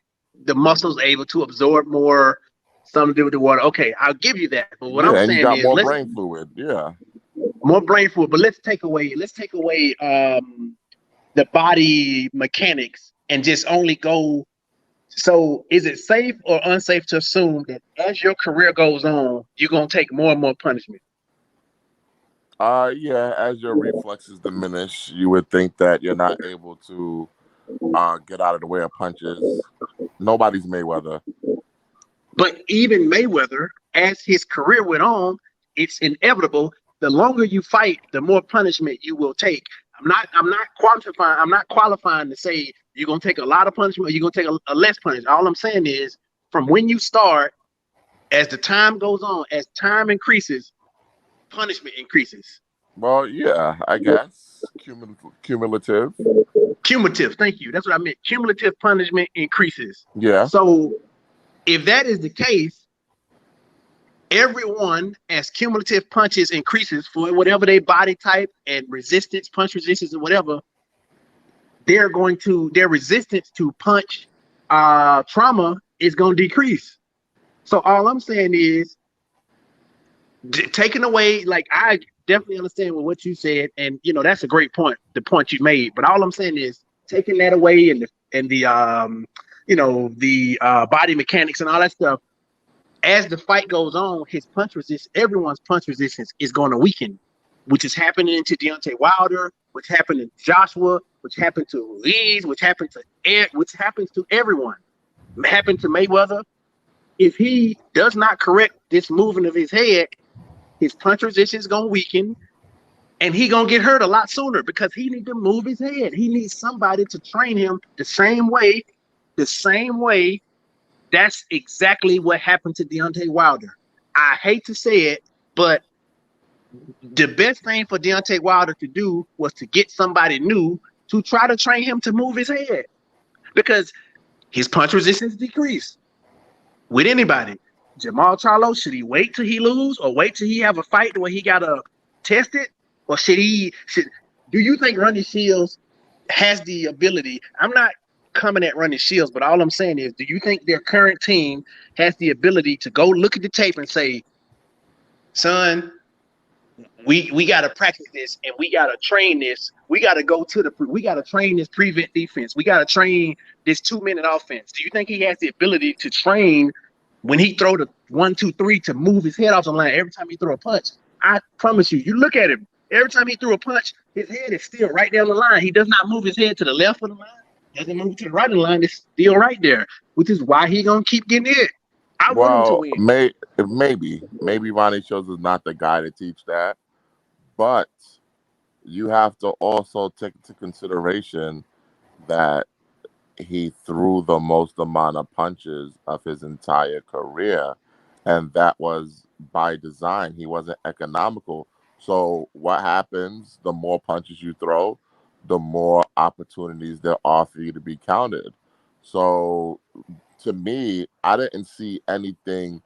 B: the muscles able to absorb more, something to do with the water. Okay, I'll give you that. But what I'm saying
E: got
B: is
E: more brain fluid. Yeah,
B: more brain fluid. But let's take away the body mechanics and just only go. So is it safe or unsafe to assume that as your career goes on, you're gonna take more and more punishment?
E: Yeah, as your reflexes diminish, you would think that you're not able to get out of the way of punches. Nobody's Mayweather.
B: But even Mayweather, as his career went on, it's inevitable. The longer you fight, the more punishment you will take. I'm not qualifying to say you're gonna take a lot of punishment or you're gonna take a less punishment. All I'm saying is from when you start, as the time goes on, as time increases, punishment increases.
E: Well, yeah, I guess cumulative.
B: Cumulative, thank you. That's what I meant. Cumulative punishment increases.
E: Yeah.
B: So if that is the case, everyone, as cumulative punches increases for whatever their body type and resistance, punch resistance or whatever, their resistance to punch trauma is going to decrease. So all I'm saying is taking away, like, I definitely understand what you said, and that's a great point, the point you made. But all I'm saying is taking that away and the body mechanics and all that stuff. As the fight goes on, everyone's punch resistance is going to weaken, which is happening to Deontay Wilder, which happened to Joshua, which happened to Ruiz, which happens to everyone. Happened to Mayweather. If he does not correct this movement of his head, his punch resistance is going to weaken, and he going to get hurt a lot sooner because he needs to move his head. He needs somebody to train him the same way. That's exactly what happened to Deontay Wilder. I hate to say it, but the best thing for Deontay Wilder to do was to get somebody new to try to train him to move his head, because his punch resistance decreased with anybody. Jermall Charlo, should he wait till he lose or wait till he have a fight where he gotta test it, or do you think Ronnie Shields has the ability? I'm not coming at Ronnie Shields, but all I'm saying is, do you think their current team has the ability to go look at the tape and say, son, we got to practice this and we got to train this. We got to train this prevent defense. We got to train this 2-minute offense. Do you think he has the ability to train when he throw the 1, 2, 3 to move his head off the line every time he throw a punch? I promise you look at him. Every time he threw a punch, his head is still right down the line. He does not move his head to the left of the line. Doesn't move to the right of the line. It's still right there, which is why he gonna keep getting hit. I want him to win.
E: Maybe Ronnie Shields is not the guy to teach that, but you have to also take into consideration that he threw the most amount of punches of his entire career, and that was by design. He wasn't economical. So what happens? The more punches you throw, the more opportunities there are for you to be counted. So to me, I didn't see anything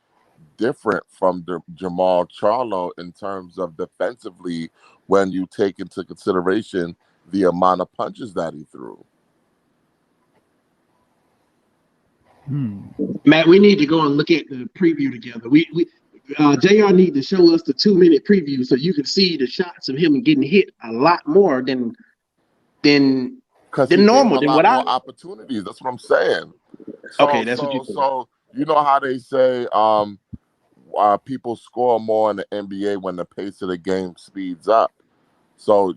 E: different from Jermall Charlo in terms of defensively when you take into consideration the amount of punches that he threw.
B: Matt, we need to go and look at the preview together. JR need to show us the 2-minute preview so you can see the shots of him getting hit a lot more than normal.
E: Than what more opportunities. That's what I'm saying.
B: Okay, that's what you think.
E: So you know how they say people score more in the NBA when the pace of the game speeds up. So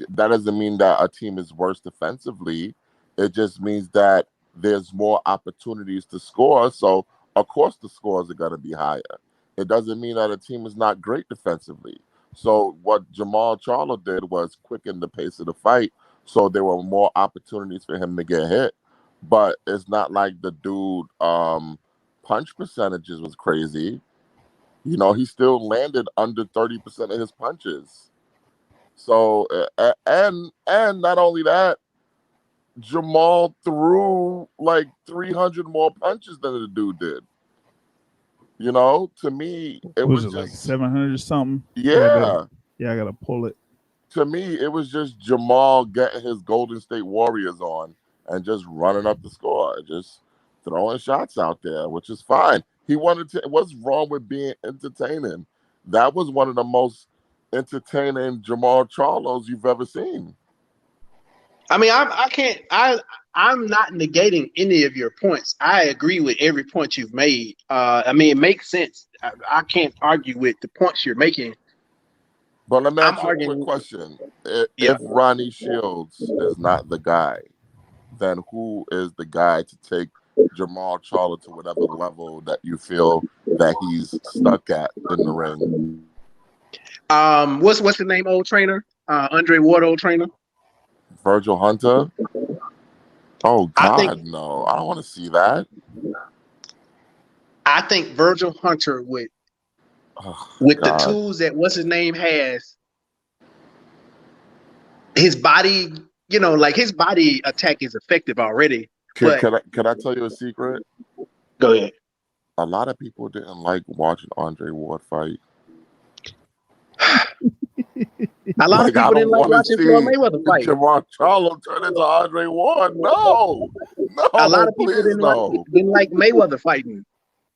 E: that doesn't mean that a team is worse defensively. It just means that there's more opportunities to score. So of course the scores are going to be higher. It doesn't mean that a team is not great defensively. So what Jermall Charlo did was quicken the pace of the fight, so there were more opportunities for him to get hit. But it's not like the dude punch percentages was crazy. He still landed under 30% of his punches. So and not only that, Jermall threw like 300 more punches than the dude did. To me, it was just
A: like 700 something.
E: Yeah.
A: I gotta pull it.
E: To me, it was just Jermall getting his Golden State Warriors on and just running up the score, just throwing shots out there, which is fine. He wanted to. What's wrong with being entertaining? That was one of the most entertaining Jermall Charlos you've ever seen.
B: I mean, I'm not negating any of your points. I agree with every point you've made. I mean, it makes sense. I can't argue with the points you're making.
E: But let me
B: I'm
E: ask you a quick
B: arguing.
E: question.
B: Yeah.
E: If Ronnie Shields is not the guy, then who is the guy to take Jermall Charlo to whatever level that you feel that he's stuck at in the ring?
B: What's the name? Old trainer, Andre Ward, old trainer.
E: Virgil Hunter? Oh
B: I think
E: God, no! I don't want to see that.
B: I think Virgil Hunter would,
E: Oh
B: with the
E: God.
B: tools that what's his name has, his body, like his body attack is effective already.
E: Can,
B: But
E: can I can I tell you a secret?
B: go ahead.
E: A lot of people didn't like watching Andre Ward fight.
B: A lot of
E: Like I
B: people didn't
E: don't
B: like
E: want to
B: watching Floyd
E: see
B: Mayweather fight.
E: Jermall Charlo turn into Andre Ward. No,
B: A lot
E: no,
B: of people
E: please no.
B: didn't like Mayweather fighting.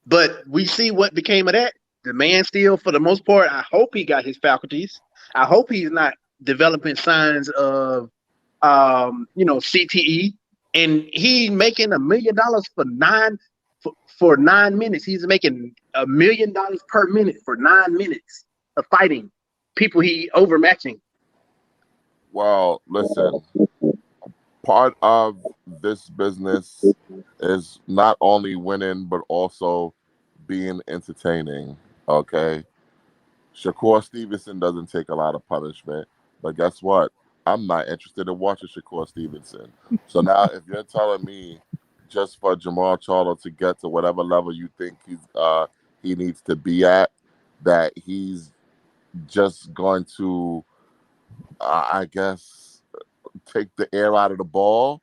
B: But we see what became of that. The man still, for the most part, I hope he got his faculties. I hope he's not developing signs of, CTE. And he making $1 million for 9 minutes. He's making $1 million per minute for 9 minutes of fighting people he overmatching.
E: Well, listen. Part of this business is not only winning but also being entertaining. Okay. Shakur Stevenson doesn't take a lot of punishment, but guess what? I'm not interested in watching Shakur Stevenson. So now, if you're telling me just for Jermall Charlo to get to whatever level you think he needs to be at, that he's just going to, I guess, take the air out of the ball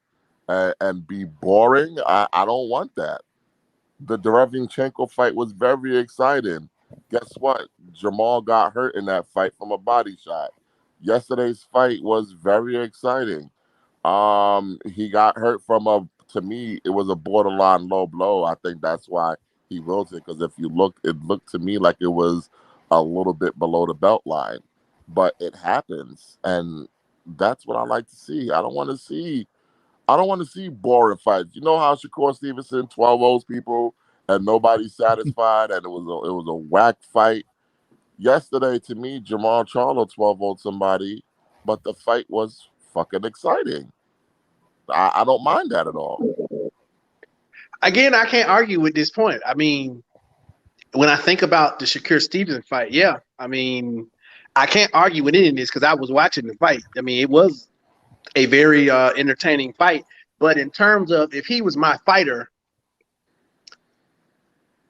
E: and be boring, I don't want that. The Derevinchenko fight was very exciting. Guess what? Jermall got hurt in that fight from a body shot. Yesterday's fight was very exciting. He got hurt from to me, it was a borderline low blow. I think that's why he wilted, because if you look, it looked to me like it was a little bit below the belt line. But it happens, and that's what I like to see. I don't want to see boring fights. You know how Shakur Stevenson 12 O's people and nobody's satisfied, and it was a whack fight. Yesterday, to me, Jermall Charlo 12 0'd somebody, but the fight was fucking exciting. I don't mind that at all.
B: Again, I can't argue with this point. I mean, when I think about the Shakur Stevenson fight, yeah, I mean, I can't argue with any of this because I was watching the fight. I mean, it was a very entertaining fight. But in terms of if he was my fighter,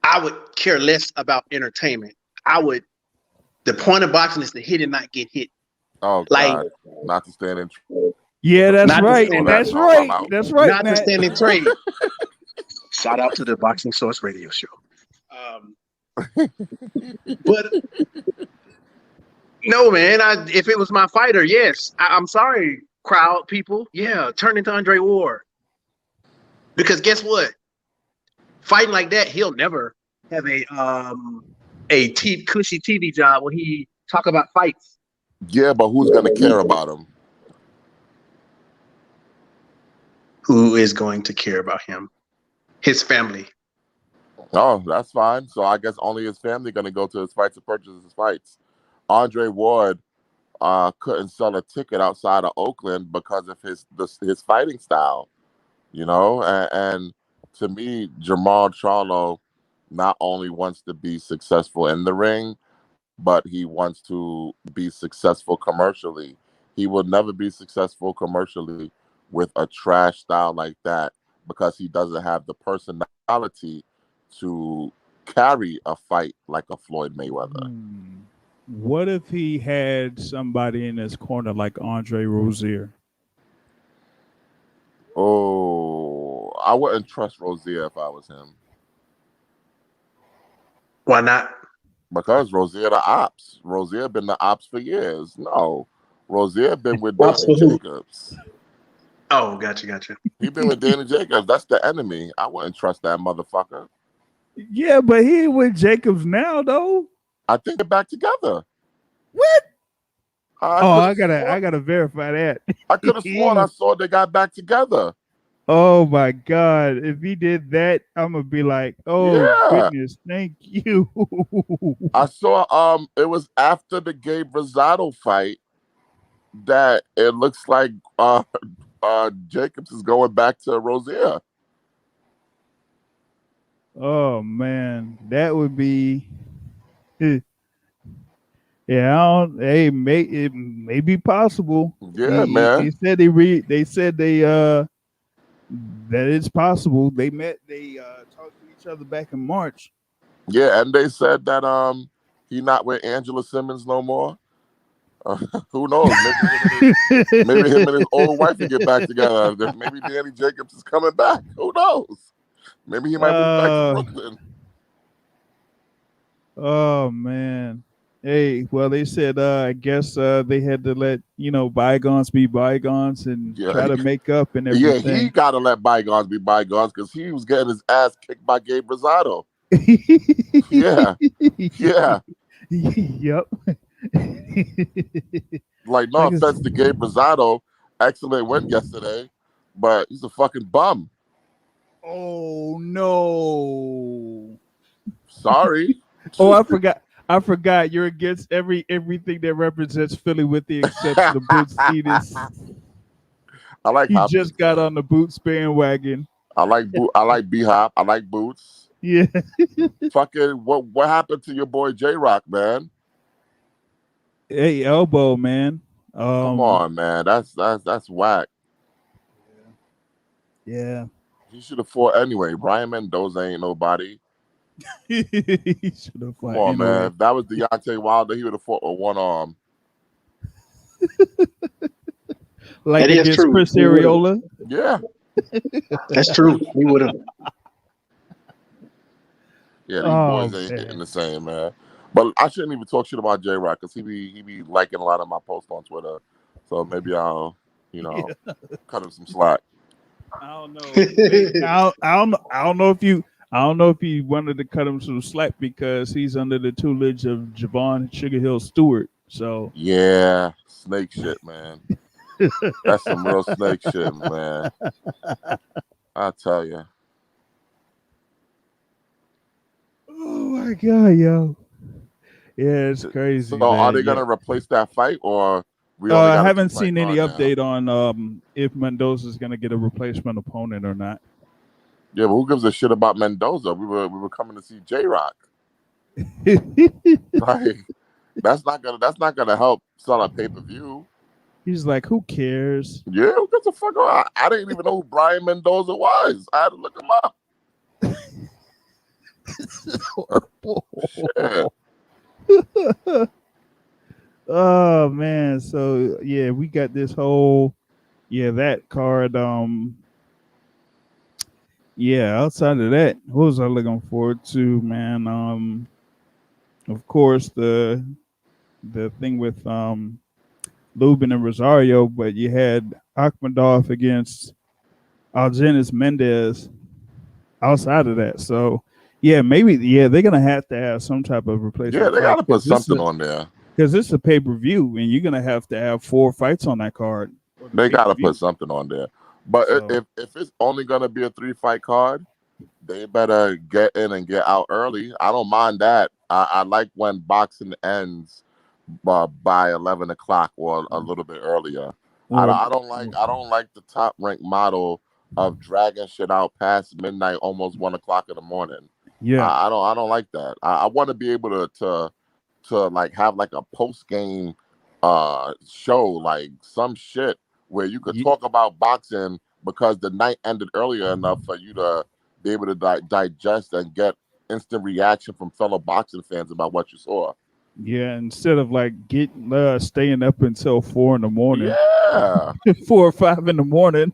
B: I would care less about entertainment. The point of boxing is to hit and not get hit.
E: Oh
B: Like,
E: God, not to stand in.
A: Yeah, that's
B: not to
A: right.
B: stand,
A: That's
E: No, I'm
A: right.
E: out.
A: That's right,
B: not to
A: Matt.
B: stand in trade. Shout out to the Boxing Source Radio Show. But no, man. If it was my fighter, yes. I'm sorry, crowd people. Yeah, turn into Andre Ward. Because guess what? Fighting like that, he'll never have a cushy TV job when he talk about fights.
E: Yeah, but who's gonna care about him?
B: Who is going to care about him? His family.
E: Oh, that's fine. So I guess only his family gonna go to his fights to purchase his fights. Andre Ward couldn't sell a ticket outside of Oakland because of his fighting style, and to me, Jermall Charlo not only wants to be successful in the ring, but he wants to be successful commercially. He will never be successful commercially with a trash style like that because he doesn't have the personality to carry a fight like a Floyd Mayweather.
A: What if he had somebody in his corner like Andre Rozier?
E: Oh, I wouldn't trust Rozier if I was him.
B: Why not?
E: Because Rozier the ops. Rozier been the ops for years. No. Rozier been with Danny Jacobs.
B: Oh, gotcha.
E: He been with Danny Jacobs. That's the enemy. I wouldn't trust that motherfucker.
A: Yeah, but he with Jacobs now though.
E: I think they're back together.
A: What? I
E: could've
A: gotta verify that.
E: I could have sworn I saw they got back together.
A: Oh my God. If he did that, I'm gonna be like, oh
E: Yeah,
A: goodness, thank you.
E: I saw. It was after the Gabe Rosado fight that it looks like Jacobs is going back to Rosier.
A: Oh man, that would be yeah, it may be possible.
E: Yeah, man.
A: They said they said that it's possible. They talked to each other back in March.
E: Yeah, and they said that he not with Angela Simmons no more. Who knows? Maybe him and his old wife will get back together. Maybe Danny Jacobs is coming back. Who knows? Maybe he might move back to
A: uh,
E: Brooklyn.
A: oh man. Hey, well they said I guess they had to let, bygones be bygones and
E: Yeah,
A: try to make up and
E: yeah, he
A: everything.
E: gotta let bygones be bygones because he was getting his ass kicked by Gabe Rosado. Yeah, yeah.
A: Yep.
E: Like, no
A: Like it's,
E: offense to Gabe Rosado, excellent win yesterday, but he's a fucking bum.
A: oh no.
E: Sorry.
A: Oh, I forgot. You're against everything that represents Philly, with the exception of Boots Enos.
E: I like
A: He
E: Hop.
A: just got on the Boots bandwagon.
E: I like B Hop. I like Boots.
A: Yeah.
E: Fucking what happened to your boy J Rock, man?
A: Hey, elbow, man.
E: Come on, man. That's whack.
A: Yeah.
E: He should have fought anyway. Brian Mendoza ain't nobody.
A: He should have
E: Come
A: fought
E: on, man.
A: anyway.
E: If that was Deontay Wilder, he would have fought with one arm.
A: Like
B: That is
A: against
B: true.
A: Chris
B: He would've.
A: Arreola.
E: Yeah.
B: That's true. He would have.
E: Yeah, these
A: Oh
E: boys ain't hitting
A: man.
E: the same, man. But I shouldn't even talk shit about J Rock because he be liking a lot of my posts on Twitter. So maybe I'll,
A: Yeah.
E: cut him some slack.
A: I don't know. I don't know if you. I don't know if he wanted to cut him some slack because he's under the tutelage of Javon Sugar Hill Stewart. So
E: Yeah, snake shit, man. That's some real snake shit, man. I tell you.
A: oh my God, yo. Yeah, it's crazy,
E: So are
A: man.
E: they
A: Yeah.
E: gonna replace that fight, or we only
A: I
E: got a
A: haven't
E: two-fight
A: seen any
E: card now?
A: update on if Mendoza's going to get a replacement opponent or not.
E: Yeah, but who gives a shit about Mendoza? We were coming to see J Rock. Like that's not gonna help sell a pay-per-view.
A: He's like, who cares?
E: Yeah, who gives a fuck? I didn't even know who Brian Mendoza was. I had to look him up. Shit.
A: Oh man, so yeah, we got this whole that card. Outside of that, what was I looking forward to, man? Of course the thing with Lubin and Rosario, but you had Akhmadov against Algenis Mendez outside of that. So maybe they're gonna have to have some type of replacement.
E: Yeah, they gotta put something on there.
A: Because it's a pay-per-view and you're gonna have to have 4 fights on that card.
E: They gotta put something on there. But
A: So-
E: if it's only gonna be a 3-fight card, they better get in and get out early. I don't mind that. I like when boxing ends by 11 o'clock or a little bit earlier. I don't like the top ranked model of dragging shit out past midnight, almost 1 o'clock in the morning.
A: Yeah.
E: I don't like that. I want to be able to like have like a post game show, like some shit where you could talk about boxing because the night ended earlier enough for you to be able to digest and get instant reaction from fellow boxing fans about what you saw.
A: Yeah, instead of like staying up until 4 in the morning.
E: Yeah.
A: 4 or 5 in the morning.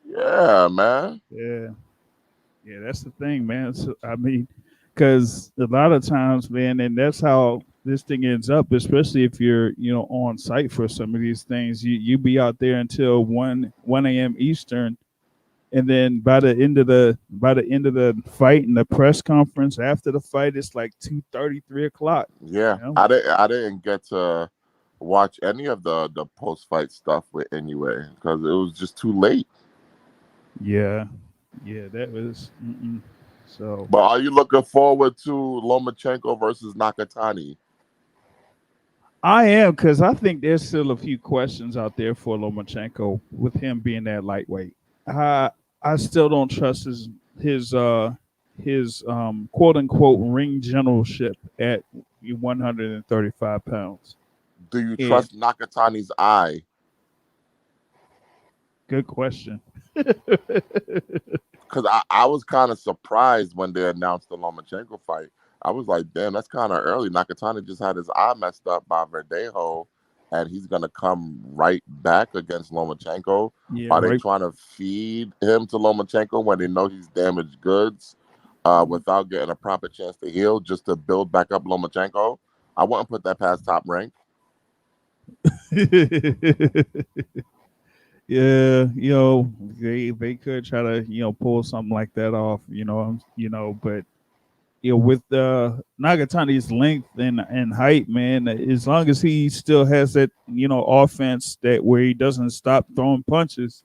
E: Yeah, man.
A: Yeah, that's the thing, man. So, I mean, because a lot of times, man, and that's how this thing ends up, especially if you're, on site for some of these things. You be out there until 1 a.m. Eastern, and then by the end of the fight and the press conference after the fight, it's like 2:30, 3 o'clock.
E: Yeah, I didn't get to watch any of the post fight stuff with Inoue because it was just too late.
A: Yeah, yeah, that was. So
E: But are you looking forward to Lomachenko versus Nakatani?
A: I am because I think there's still a few questions out there for Lomachenko with him being that lightweight. I still don't trust his quote unquote ring generalship at 135 pounds.
E: Do you
A: And
E: trust Nakatani's eye?
A: good question.
E: Because I was kind of surprised when they announced the Lomachenko fight. I was like, damn, that's kind of early. Nakatani just had his eye messed up by Verdejo, and he's going to come right back against Lomachenko.
A: Yeah,
E: Are they
A: right.
E: trying to feed him to Lomachenko when they know he's damaged goods without getting a proper chance to heal just to build back up Lomachenko? I wouldn't put that past Top Rank.
A: Yeah, they could try to pull something like that off. But with Nagatani's length and height, man, as long as he still has that offense that where he doesn't stop throwing punches,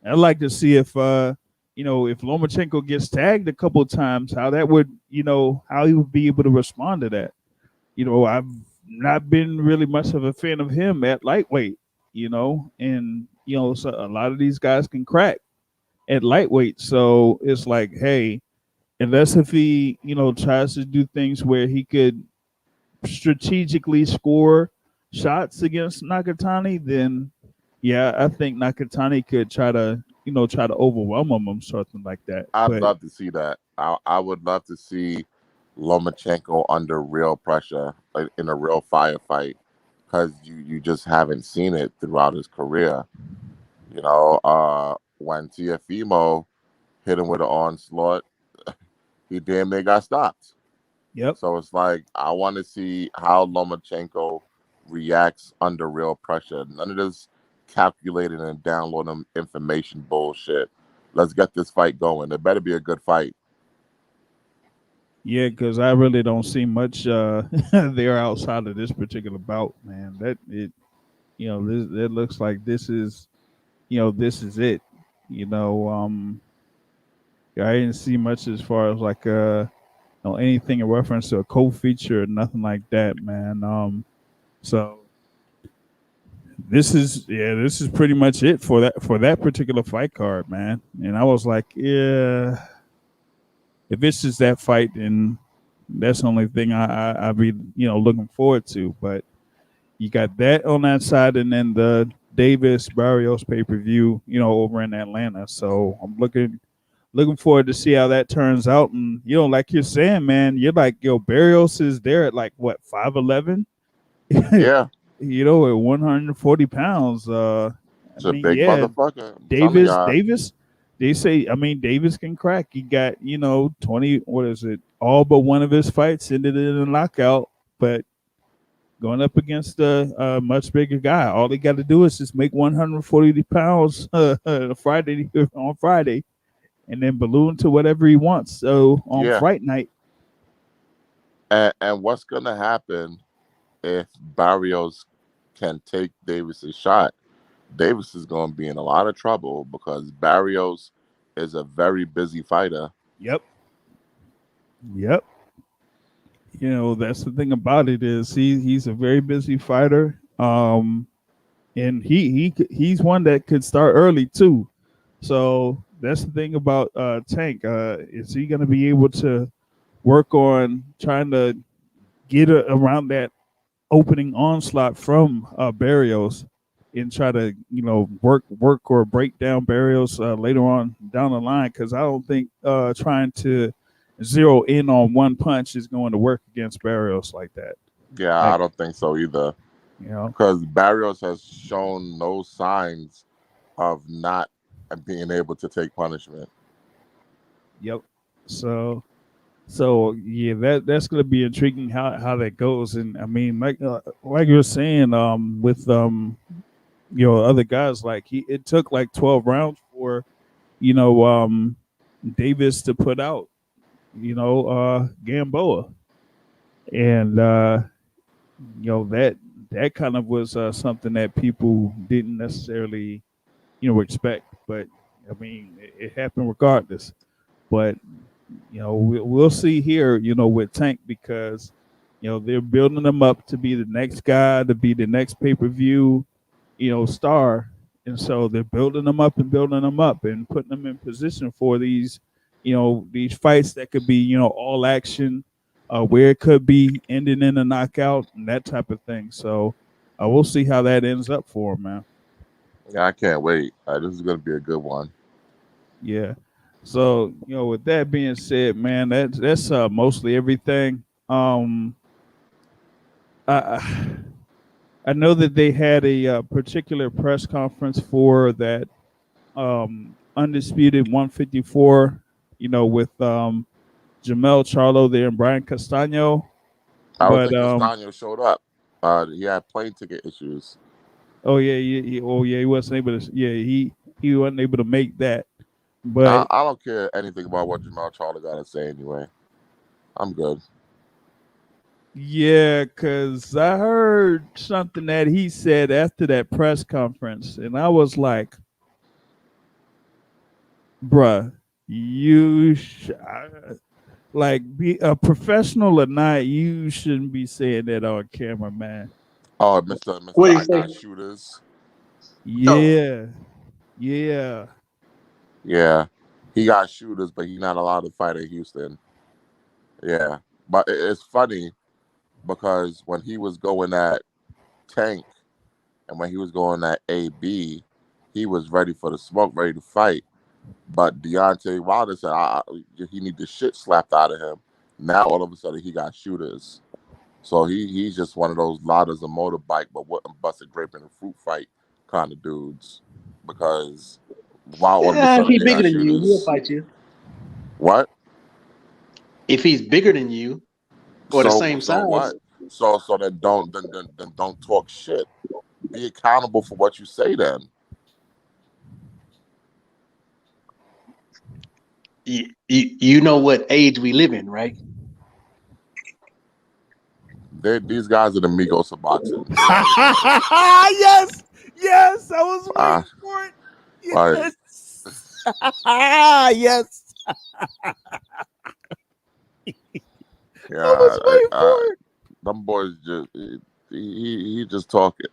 A: I'd like to see if Lomachenko gets tagged a couple of times, how that would how he would be able to respond to that. I've not been really much of a fan of him at lightweight, and so a lot of these guys can crack at lightweight. So it's like, hey, unless if he, tries to do things where he could strategically score shots against Nakatani, then yeah, I think Nakatani could try to overwhelm him or something like that.
E: I'd
A: But
E: love to see that. I would love to see Lomachenko under real pressure, like in a real firefight, because you just haven't seen it throughout his career. When Tiafimo hit him with an onslaught, he damn near got stopped.
A: yep.
E: So it's like I want to see how Lomachenko reacts under real pressure. None of this calculating and downloading information bullshit. Let's get this fight going. It better be a good fight.
A: Yeah, because I really don't see much there outside of this particular bout, man. That it this it looks like this is it. You know, I didn't see much as far as like anything in reference to a co-feature or nothing like that, man. So this is pretty much it for that particular fight card, man. And I was like, yeah, if it's just that fight, then that's the only thing I be looking forward to. But you got that on that side, and then the Davis Barrios pay per view, over in Atlanta. So I'm looking forward to see how that turns out. And like you're saying, man, you're like, Barrios is there at like what 5'11",
E: Yeah,
A: at 140 pounds. I
E: it's a
A: mean,
E: big
A: yeah,
E: motherfucker. I'm telling
A: Davis,
E: y'all.
A: Davis. They say, I mean, Davis can crack. He got 20. What is it? All but one of his fights ended in a knockout, but going up against a much bigger guy. All he got to do is just make 140 pounds Friday on Friday, and then balloon to whatever he wants. So on
E: Yeah,
A: fight night,
E: and what's gonna happen if Barrios can take Davis's shot? Davis is gonna be in a lot of trouble because Barrios is a very busy fighter.
A: yep, yep. That's the thing about it is he's a very busy fighter. And he's one that could start early too. So that's the thing about Tank. Is he going to be able to work on trying to get around that opening onslaught from Barrios and try to work or break down Barrios later on down the line? Because I don't think trying to zero in on one punch is going to work against Barrios like that.
E: Yeah, I
A: Like
E: don't think so either.
A: you know,
E: Because Barrios has shown no signs of not being able to take punishment.
A: yep. So yeah, that's gonna be intriguing how that goes. And I mean, like you were saying, with other guys, like it took like 12 rounds for you know um Davis to put out Gamboa, and that kind of was something that people didn't necessarily expect. But I mean, it happened regardless. But we'll see here. With Tank because they're building them up to be the next guy, to be the next pay-per-view, star, and so they're building them up and building them up and putting them in position for these fights that could be all action, where it could be ending in a knockout and that type of thing. So we'll see how that ends up for them, man.
E: Yeah, I can't wait. This is gonna be a good one.
A: Yeah. So with that being said, man, that's mostly everything. I I know that they had a particular press conference for that undisputed 154. With Jermall, Charlo there and Brian Castano.
E: I don't
A: But
E: think Castano showed up. He had plane ticket issues.
A: oh yeah, he wasn't able to. Yeah, he wasn't able to make that. But
E: I don't care anything about what Jermall Charlo got to say anyway. I'm good.
A: yeah, because I heard something that he said after that press conference, and I was like, bruh, like, be a professional or not, you shouldn't be saying that on camera, man.
E: Oh, Mr.
B: What do you
E: I got
B: say?
E: shooters.
B: Oh,
A: Yeah, yeah.
E: Yeah, he got shooters, but he's not allowed to fight in Houston. Yeah, but it's funny because when he was going at Tank and when he was going at AB, he was ready for the smoke, ready to fight. But Deontay Wilder said he need the shit slapped out of him. Now all of a sudden he got shooters. So he's just one of those loud as a motorbike, but wouldn't bust a grape in a fruit fight kind of dudes. Because why all of a
B: yeah, if
E: sudden
B: he's
E: they
B: bigger
E: got
B: than you, he'll
E: shooters?
B: fight you.
E: What?
B: If he's bigger than you or the same
E: So
B: size,
E: what? So then don't talk shit. Be accountable for what you say then.
B: you know what age we live in, right?
E: These guys are the Migos of boxing.
A: Yes, yes, I was
E: Uh,
A: waiting for it.
E: like,
A: Yes, yes, I
E: yeah,
A: was waiting for it.
E: them boys just he just talking.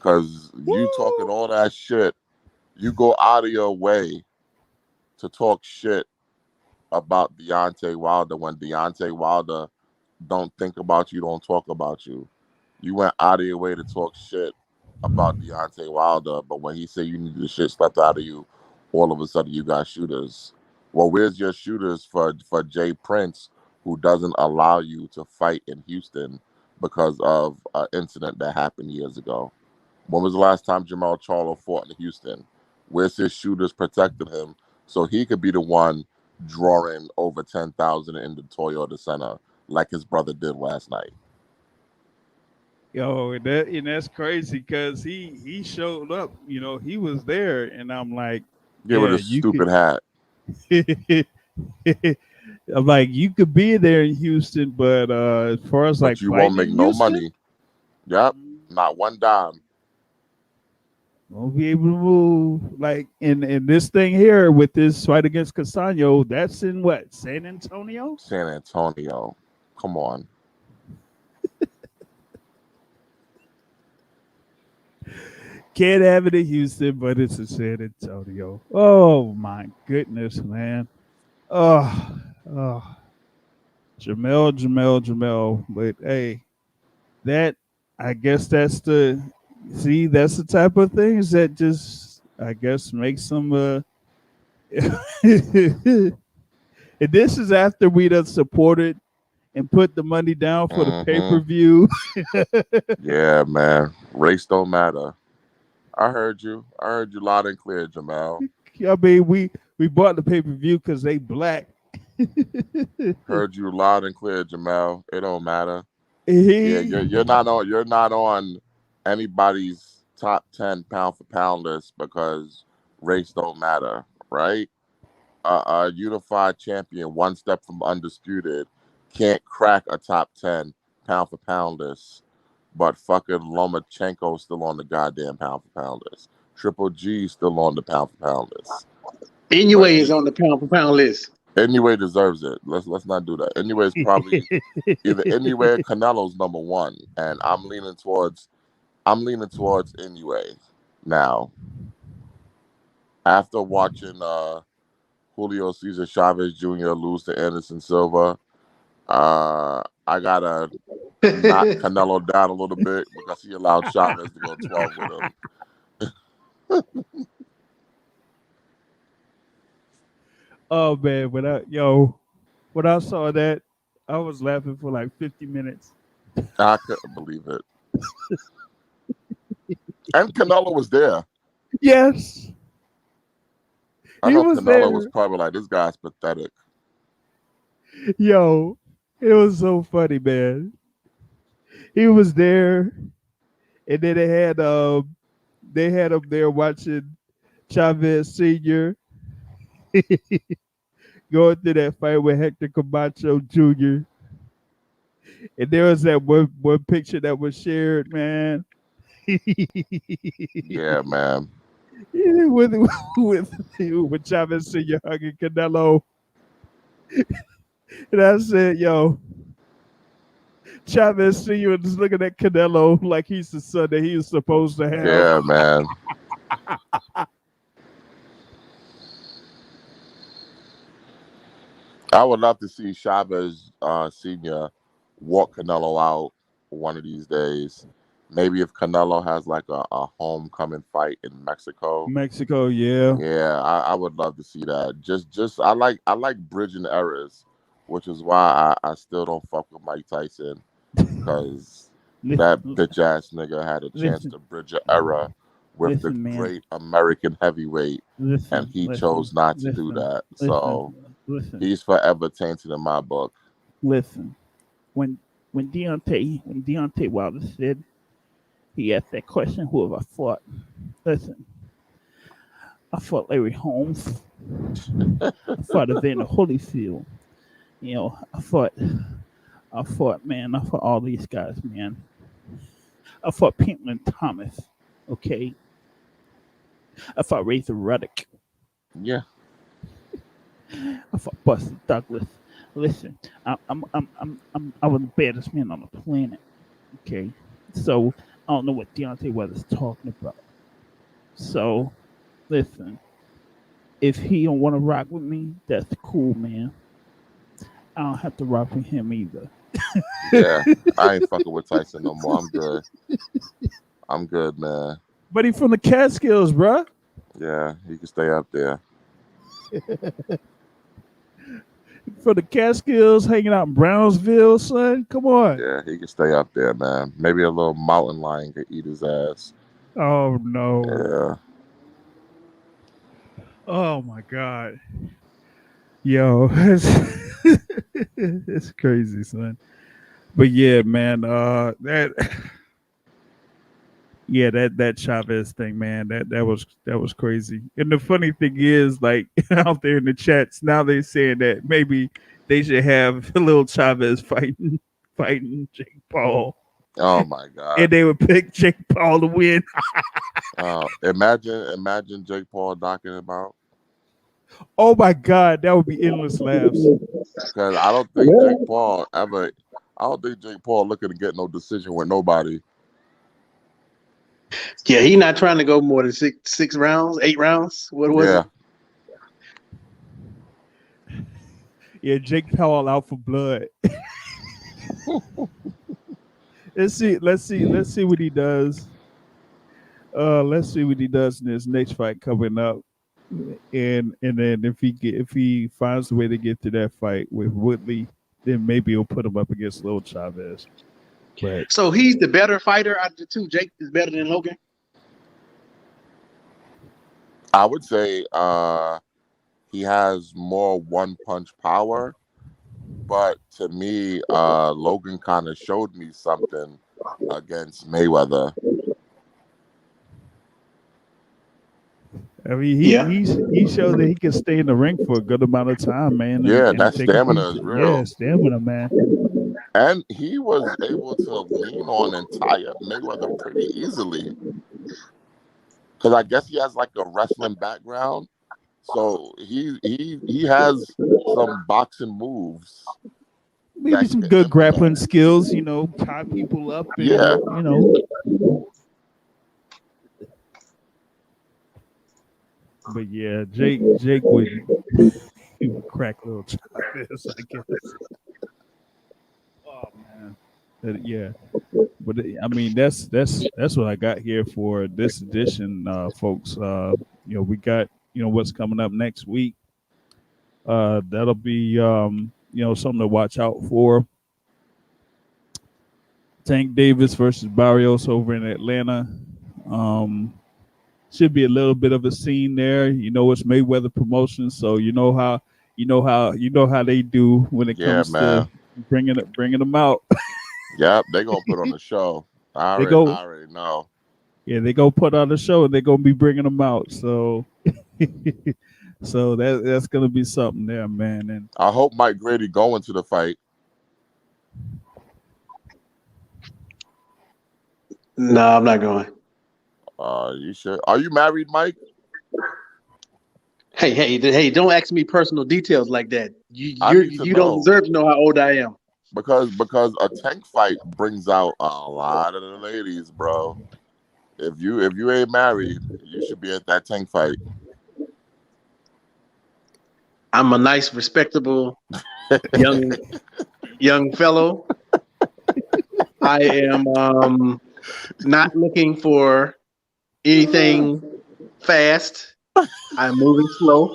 E: Cause you talking
A: Woo.
E: all that shit, you go out of your way to talk shit about Deontay Wilder when Deontay Wilder don't think about you, don't talk about you. You went out of your way to talk shit about Deontay Wilder, but when he said you need the shit slapped out of you, all of a sudden you got shooters. Well, where's your shooters for Jay Prince, who doesn't allow you to fight in Houston because of an incident that happened years ago? When was the last time Jermall Charlo fought in Houston? Where's his shooters protecting him so he could be the one drawing over 10,000 in the Toyota Center like his brother did last night?
A: Yo, and that's crazy because he showed up. He was there, and I'm like,
E: Get rid
A: yeah,
E: of
A: you
E: stupid
A: could.
E: hat.
A: I'm like, you could be there in Houston, but as far as like
E: But you won't
A: fighting
E: make
A: in
E: no
A: Houston,
E: money. Yep, not one dime.
A: won't be able to move. Like in this thing here with this fight against Casano, that's in what, San Antonio?
E: San Antonio. Come on.
A: Can't have it in Houston, but it's in San Antonio. Oh my goodness, man. Oh, oh. Jermall. But hey, that I guess that's the type of things that just I guess makes them and this is after we done supported and put the money down for the
E: Hmm.
A: pay-per-view.
E: Yeah, man. Race don't matter. I heard you. I heard you loud and clear, Jamal.
A: I mean, we bought the pay-per-view because they black.
E: Heard you loud and clear, Jamal. It don't matter. Yeah,
A: He,
E: you're not on anybody's top 10 pound for pound list because race don't matter, right? A unified champion, one step from undisputed, can't crack a top 10 pound for pound list, but fucking Lomachenko's still on the goddamn pound for pound list. Triple G still on the pound for pound list.
B: Inoue is on the pound for pound list.
E: Inoue deserves it. Let's not do that. Inoue is probably either Inoue or Canelo's number one, and I'm leaning towards Inoue now. After watching Julio Cesar Chavez Jr. lose to Anderson Silva, I gotta knock Canelo down a little bit because he allowed Chavez to go 12 with him.
A: Oh man, when I saw that, I was laughing for like 50 minutes.
E: I couldn't believe it. And Canelo was there.
A: Yes.
E: I
A: He
E: know
A: was
E: Canelo
A: there.
E: was probably like, this guy's pathetic.
A: Yo, it was so funny, man. He was there, and then they had him there watching Chavez Sr. going through that fight with Hector Camacho Jr. And there was that one picture that was shared, man.
E: Yeah, man.
A: with Chavez Sr. hugging Canelo. And I said, yo, Chavez Sr. is looking at Canelo like he's the son that he was supposed to have.
E: Yeah, man. I would love to see Chavez Sr. walk Canelo out one of these days. Maybe if Canelo has like a homecoming fight in Mexico.
A: Mexico, yeah.
E: Yeah, I would love to see that. Just I like bridging errors, which is why I still don't fuck with Mike Tyson, because that bitch ass nigga had a chance to bridge an era with the great American heavyweight, and he chose not to do that. So he's forever tainted in my book.
A: Listen, when Deontay Wilder said he asked that question, who have I fought? Listen, I fought Larry Holmes. I fought Evander Holyfield. You know, I fought all these guys, man. I fought Pentland Thomas. Okay. I fought Razor Ruddock.
E: Yeah.
A: I fought Buster Douglas. Listen, I was the baddest man on the planet. Okay. So I don't know what Deontay Wilder's talking about. So, listen, if he don't want to rock with me, that's cool, man. I don't have to rock with him either.
E: Yeah, I ain't fucking with Tyson no more. I'm good, man.
A: But he from the Catskills, bruh.
E: Yeah, he can stay up there.
A: For the Catskills, hanging out in Brownsville, son. Come on.
E: Yeah, he can stay up there, man. Maybe a little mountain lion could eat his ass.
A: Oh no.
E: Yeah.
A: Oh my God. Yo, it's crazy, son. But yeah, man, that Chavez thing, man, that was crazy. And the funny thing is, like, out there in the chats now, they saying that maybe they should have a little Chavez fighting Jake Paul.
E: Oh my God.
A: And they would pick Jake Paul to win.
E: Imagine Jake Paul knocking him out.
A: Oh my God, that would be endless laughs.
E: Because I don't think Jake Paul looking to get no decision with nobody.
B: Yeah, he not trying to go more than 8 rounds. What was it?
A: Yeah, Jake Paul out for blood. Let's see what he does. Let's see what he does in this next fight coming up. And then if he finds a way to get to that fight with Woodley, then maybe he'll put him up against Lil Chavez. But
B: so he's the better fighter out of the two. Jake is better than Logan.
E: I would say he has more one-punch power, but to me, Logan kind of showed me something against Mayweather.
A: I mean, he showed that he can stay in the ring for a good amount of time, man.
E: Yeah, that stamina is real.
A: Yeah, stamina, man.
E: And he was able to lean on and tie up Mayweather pretty easily. because I guess he has like a wrestling background, so he has some boxing moves.
A: Maybe some good grappling skills, tie people up and
E: Yeah.
A: But yeah, Jake would he would crack little this, I guess. Oh man. Yeah. But I mean that's what I got here for this edition, folks. We got what's coming up next week. That'll be something to watch out for. Tank Davis versus Barrios over in Atlanta. Should be a little bit of a scene there. It's Mayweather Promotions, so you know how they do when it comes to bringing them out.
E: Yep, they gonna put on a show. I already know.
A: Yeah, they go put on the show and they're gonna be bringing them out. So, so that's gonna be something there, man. And
E: I hope Mike Grady going to the fight.
B: No, I'm not going.
E: You should. Are you married, Mike?
B: Hey! Don't ask me personal details like that. You don't deserve to know how old I am.
E: Because a tank fight brings out a lot of the ladies, bro. If you ain't married, you should be at that tank fight.
B: I'm a nice, respectable young fellow. I am not looking for anything fast. I'm moving slow.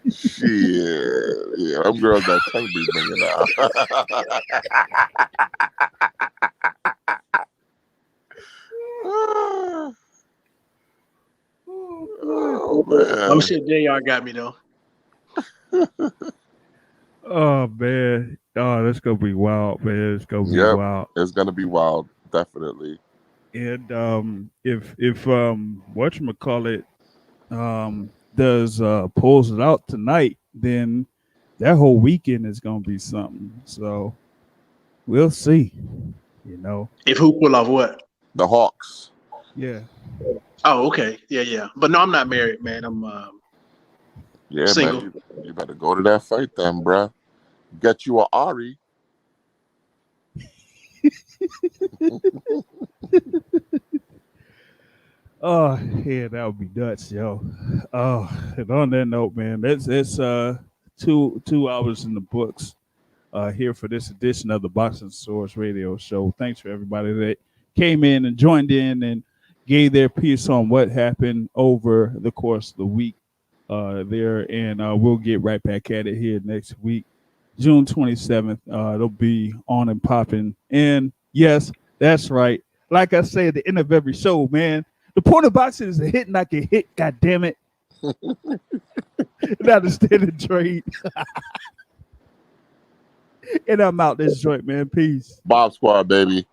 E: Shit, yeah, them girls that tank be bringing out. Oh man!
B: I'm sure JR got me though.
A: oh man, that's gonna be wild, man. It's gonna be wild.
E: It's gonna be wild, definitely.
A: And if whatchamacallit does pulls it out tonight, then that whole weekend is gonna be something. So we'll see.
B: If who pull off what?
E: The Hawks.
A: Yeah.
B: Oh, okay. Yeah. But no, I'm not married, man. I'm single.
E: Man, you better go to that fight then, bruh. Get you a Ari.
A: Oh yeah, that would be nuts, yo. Oh, and on that note, man, that's 2 hours in the books here for this edition of the Boxing Source Radio Show. Thanks for everybody that came in and joined in and gave their piece on what happened over the course of the week there, and we'll get right back at it here next week, June 27th. It'll be on and popping, and yes, that's right. Like I say at the end of every show, man. The point of boxing is a hit, not get hit. God damn it! Not a standard trade. And I'm out this joint, man. Peace.
E: Bob Squad, baby.